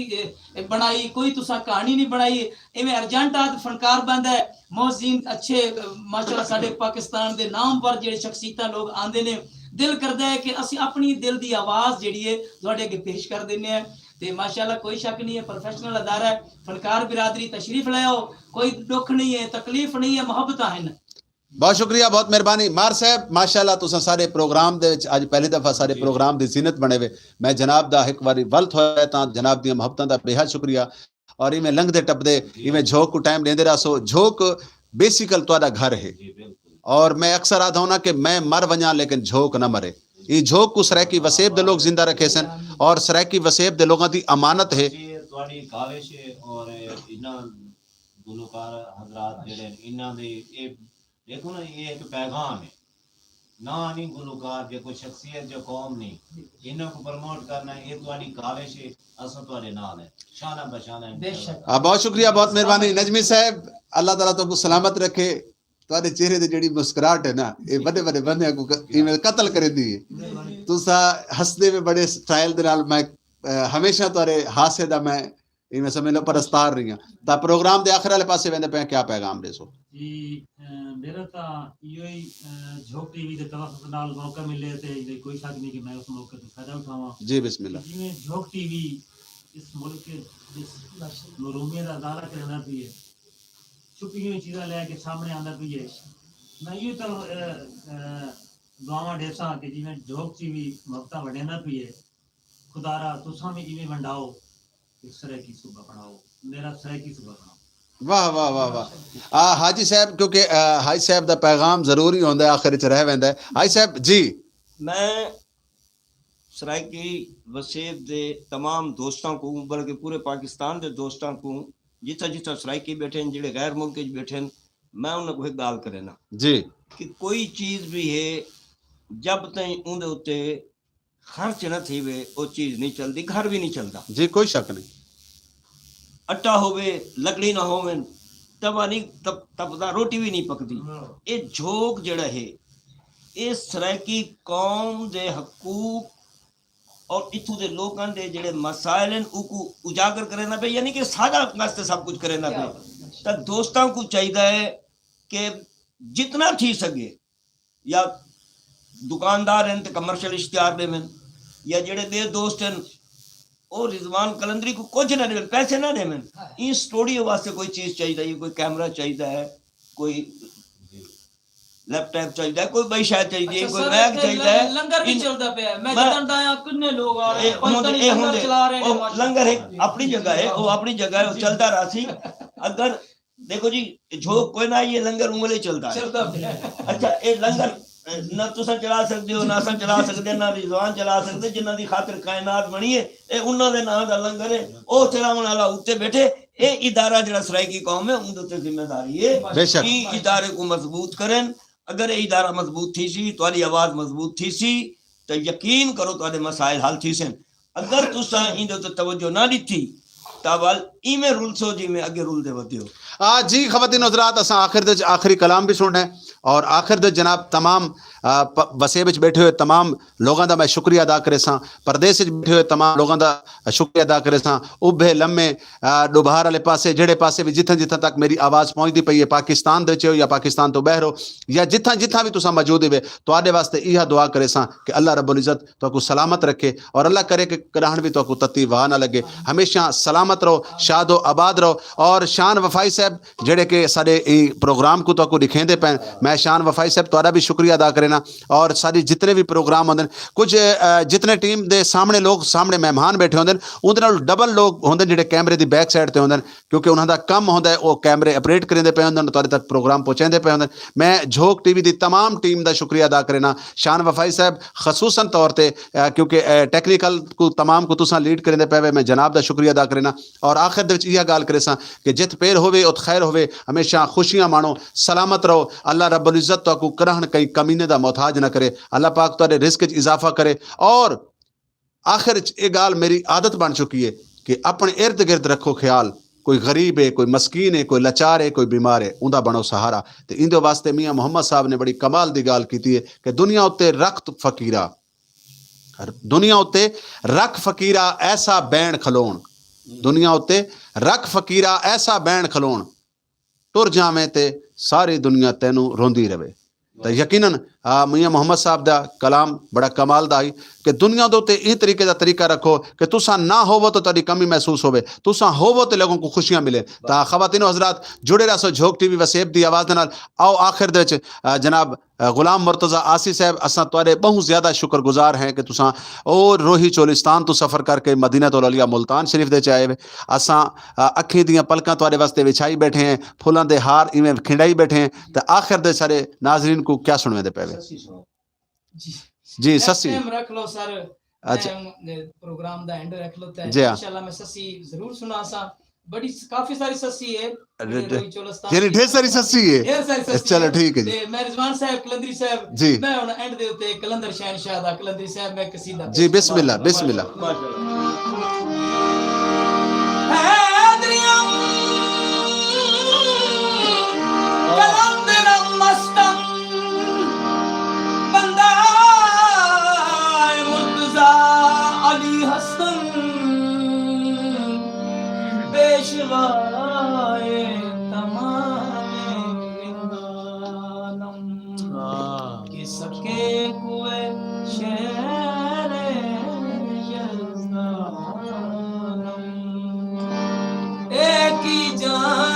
बनाई कोई तुसा कहानी नहीं बनाई इवें अर्जेंट आद फनकार बंद है मौजीन अच्छे माशाल्लाह साडे पाकिस्तान दे नाम पर जेडे शख्सियतां लोग आंदे ने दिल करदा है कि असी अपनी दिल दी आवाज जेडी है तुहाडे अगे पेश कर देने हैं ते माशाल्लाह कोई शक नहीं है प्रोफेशनल अदारा है फनकार बिरादरी तशरीफ ले आओ कोई दुख नहीं है तकलीफ नहीं है मोहब्बत है बहुत शुक्रिया बहुत मेहरबानी मार साहब माशाल्लाह तुसा सारे प्रोग्राम दे विच अज पहली दफा सारे प्रोग्राम दी जीनत बने वे मैं जनाब दा एक बारी वल्त होया तां जनाब दी मोहब्बतां दा बेहद शुक्रिया और इवें लंघदे टपदे इवें झोंक को टाइम देंदे रहो झोंक बेसिकल तुहाडा घर है और मैं अक्सर आदा हूं कि मैं मर वजा लेकिन झोंक न मरे ये झोंक को सराइकी वसेब दे लोग जिंदा रखे सन और सराइकी वसेब दे लोगों की अमानत है ਤੁਹਾਡੀ ਕਾविश और इन्हां गुलकार हजरात जेडे इन्हां दे देखो ना ये एक पैगाम है ना नहीं गुलकार जो कोई शख्सियत जो कौम नहीं इन्हों को प्रमोट करना ये तुम्हारी काविश है असल तुम्हारे नाल है शाना बशाना है बहुत शुक्रिया बहुत मेहरबानी नजमी साहब अल्लाह ताला तुमको सलामत रखे तुम्हारे चेहरे की जी मुस्कुराहट है ना ये बड़े बड़े बंदे को कत्ल कर दी है तुसा हंसते में बड़े स्टाइल दे नाल मैं हमेशा तुम्हारे हासे दा मैं इवें समझ लो परस्तार रही हूं ता प्रोग्राम दे आखिर वाले पासे वेंदे पे क्या पैगाम दे सो जी मेरा ता यो ही झोंक टीवी दे तवक्क नाल मौका मिले ते कोई शक नहीं कि मैं उस मौके तो फायदा उठावां जी बिस्मिल्लाह जिवें झोंक टीवी इस मुल्क के जिस मरूमियत दा अदारा करना भी है छुपी हुई चीज़ां लेके सामने आंदा भी है मैं ये तो दुआवां देसा कि जिवें झोंक टीवी मौका वडेना भी है खुदारा तुसां भी इवें वंडाओ इस तरह की सुबह पढ़ाओ मेरा तरह की सुबह पढ़ाओ वाह वाह वाह वाह हाजी साहब क्योंकि हाजी साहब दा पैगाम जरूरी होंदा है आखिर च रह वेंदा है हाजी साहब जी मैं सराइकी वसेब दे तमाम दोस्तों को बल्कि पूरे पाकिस्तान के दोस्तों को जिथा जिथा सराइकी बैठे हैं जेडे गैर मुल्क बैठे हैं मैं उन्हें एक गाल करेना जी कि कोई चीज़ भी है जब तक उनके उत्ते खर्च न थी वे वो चीज़ नहीं चलती घर भी नहीं चलता जी कोई शक नहीं आटा होवे लकड़ी ना होवे तवा नहीं तपदा रोटी भी नहीं पकती ये झोंक जड़ा है ये सराइकी कौम दे हकूक और इथू दे लोगों दे जेड़े मसाइल हैं उनको उजागर करना पे यानी कि साझा वास्ते सब कुछ करना पे तो दोस्तों को चाहिए है कि जितना थी सके या दुकानदार हैं तो कमर्शियल इश्तिहार देवें या जेड़े दे दोस्त हैं और रिजवान कलंदरी को कुछ ना देवें पैसे ना देवें इन स्टूडियो वास्ते कोई चीज़ चाहिए कोई कैमरा चाहिए है कोई लैपटॉप चाहिए कोई बई शायद चाहिए कोई बैग चाहिए लंगर भी चलता पे मैं जानता हूं कितने लोग आ रहे हैं लंगर चला रहे हैं लंगर है अपनी जगह है वो अपनी जगह है वो चलता रासी अगर देखो जी झोंक कोई ना ये लंगर उंगले चलता है अच्छा ये लंगर ना तुसा चला सकते हो ना असा चला सकते ना रिजवान चला सकते जिन्हां दी खातिर कायनात बनी है ये उन्हां दे नाम दा लंगर है ओ चलावन वाला उत्ते बैठे ये इदारा जड़ा सराइकी कौम है उनदे ते जिम्मेदारी है कि इदारे को मजबूत करें अगर ये इदारा मजबूत थी सी तुम्हारी आवाज मजबूत थी सी तो यकीन करो तुम्हारे मसाइल हल थी सन अगर तुसा इंदे ते तवज्जो ना दी थी तावल इमे रुलसो जी में अगे रुल दे वधियो जी खवातीन हज़रात, असां आखिर दे आखिरी कलाम भी सुनना है और आखिर दे जनाब तमाम वसे विच बैठे हुए तमाम लोगों का मैं शुक्रिया अदा करे सां, परदेस विच बैठे हुए तमाम लोगों का शुक्रिया अदा करे सां, उभे लम्हे डुबार वाले पासे जेड़े पासे भी जिथां जिथां तक मेरी आवाज़ पहुँचती पई है, पाकिस्तान दे विच हो या पाकिस्तान तो बहर हो या जिथां जिथां भी तुसां मौजूद हुए, तुहाडे वास्ते इहा दुआ करे सां कि अल्लाह रब्बुल इज़्ज़त तुहाकू सलामत रखे और अल्लाह करे कि कदाहण भी तुहाकू तत्ती वाह ना लगे, हमेशा सलामत रहो, शादो आबाद रहो। और शान वफाई साहब जेड़े कि साडे प्रोग्राम को तुहाकू दिखेंदे पैन, मैं शान वफाई साहब तुहाडा भी शुक्रिया अदा करेना और सारी जितने भी प्रोग्राम होंदे कुछ जितने टीम दे सामने लोग सामने मेहमान बैठे होंदे उहदे नाल डबल लोग होंदे जेड़े कैमरे दी बैक साइड ते होंदे क्योंकि उन्हां दा कम होंदा है वो कैमरे ऑपरेट करेंदे पे होंदे तुहाडे तक प्रोग्राम पहुंचांदे पे होंदे। मैं झोक टीवी दी तमाम टीम दा शुक्रिया अदा करेना, शान वफाई साहब खसूसन तौर ते क्योंकि टेक्निकल को तमाम को तुसां लीड करेंदे पे मैं जनाब दा शुक्रिया अदा करेना और आखिर दे विच इहा गाल करे सां कि जित पेर होवे उत खैर होवे, हमेशा खुशियां माणो, सलामत रहो, अल्लाह रब्बुल इज़्ज़त तुहाकू करहण कई कमीने दा मोहताज न करे, अल्लाह पाक तुहाडे रिज़्क च इजाफा करे। और आखिर ये गाल मेरी आदत बन चुकी है कि अपने इर्द गिर्द रखो ख्याल, कोई गरीब है, कोई मस्कीन है, कोई लाचार है, कोई बीमार है, उनका बनो सहारा। तो इंदे वास्ते मियाँ मोहम्मद साहब ने बड़ी कमाल की गाल की है कि दुनिया उत्ते रख फकीरा, दुनिया उत्ते रख फकीरा ऐसा बैन खलोण, दुनिया उत्ते रख फकीरा ऐसा बैन खलोण, टुर जावें ते सारी दुनिया तैनू रोंदी रवे। तो यकीनन मियाँ मोहम्मद साहब का कलाम बड़ा कमाल दा ही कि दुनिया दे उत्ते इस तरीके का तरीका रखो कि तुसा ना होवो तो तुहाडी कमी महसूस होवे, तुसा होवो तो लोगों को खुशियां मिले। तो खवातीनो हज़रात जुड़े रहो झोक टीवी वसेब दी आवाज़ दे नाल। आओ आखिर दे जनाब गुलाम मुर्तज़ा आसी साहब, असां तुहाडे बहुत ज़्यादा शुक्रगुजार हैं कि तुसां और रोही चोलिस्तान तो सफ़र करके मदीना तो लिया मुल्तान शरीफ दे आए वे। असां अखी दियाँ पलकां तुहाडे वास्ते विछाई बैठे हैं, फुलां दे हार इवें खिंडाई बैठे हैं। तो आखिर दे सारे नाजरीन को क्या सुनवे दे पे जी ससी रख लो सर, अच्छा प्रोग्राम दा एंड रख लो ते जी हाँ। इंशाल्लाह मैं ससी जरूर सुना सा, बड़ी काफी सारी ससी है, यानी ढेर सारी ससी है, ढेर सारी ससी चलो ठीक है जी। ते मैं रिजवान साहब कलंदरी साहब जी मैं हुन एंड दे उते कलंदर शहनशाह दा कलंदरी साहब मैं कसीदा जी बिस्मिल्लाह बिस्मिल्लाह। पेशवाए तमाम कि सके कुए शहर यज़दानम एक ही जान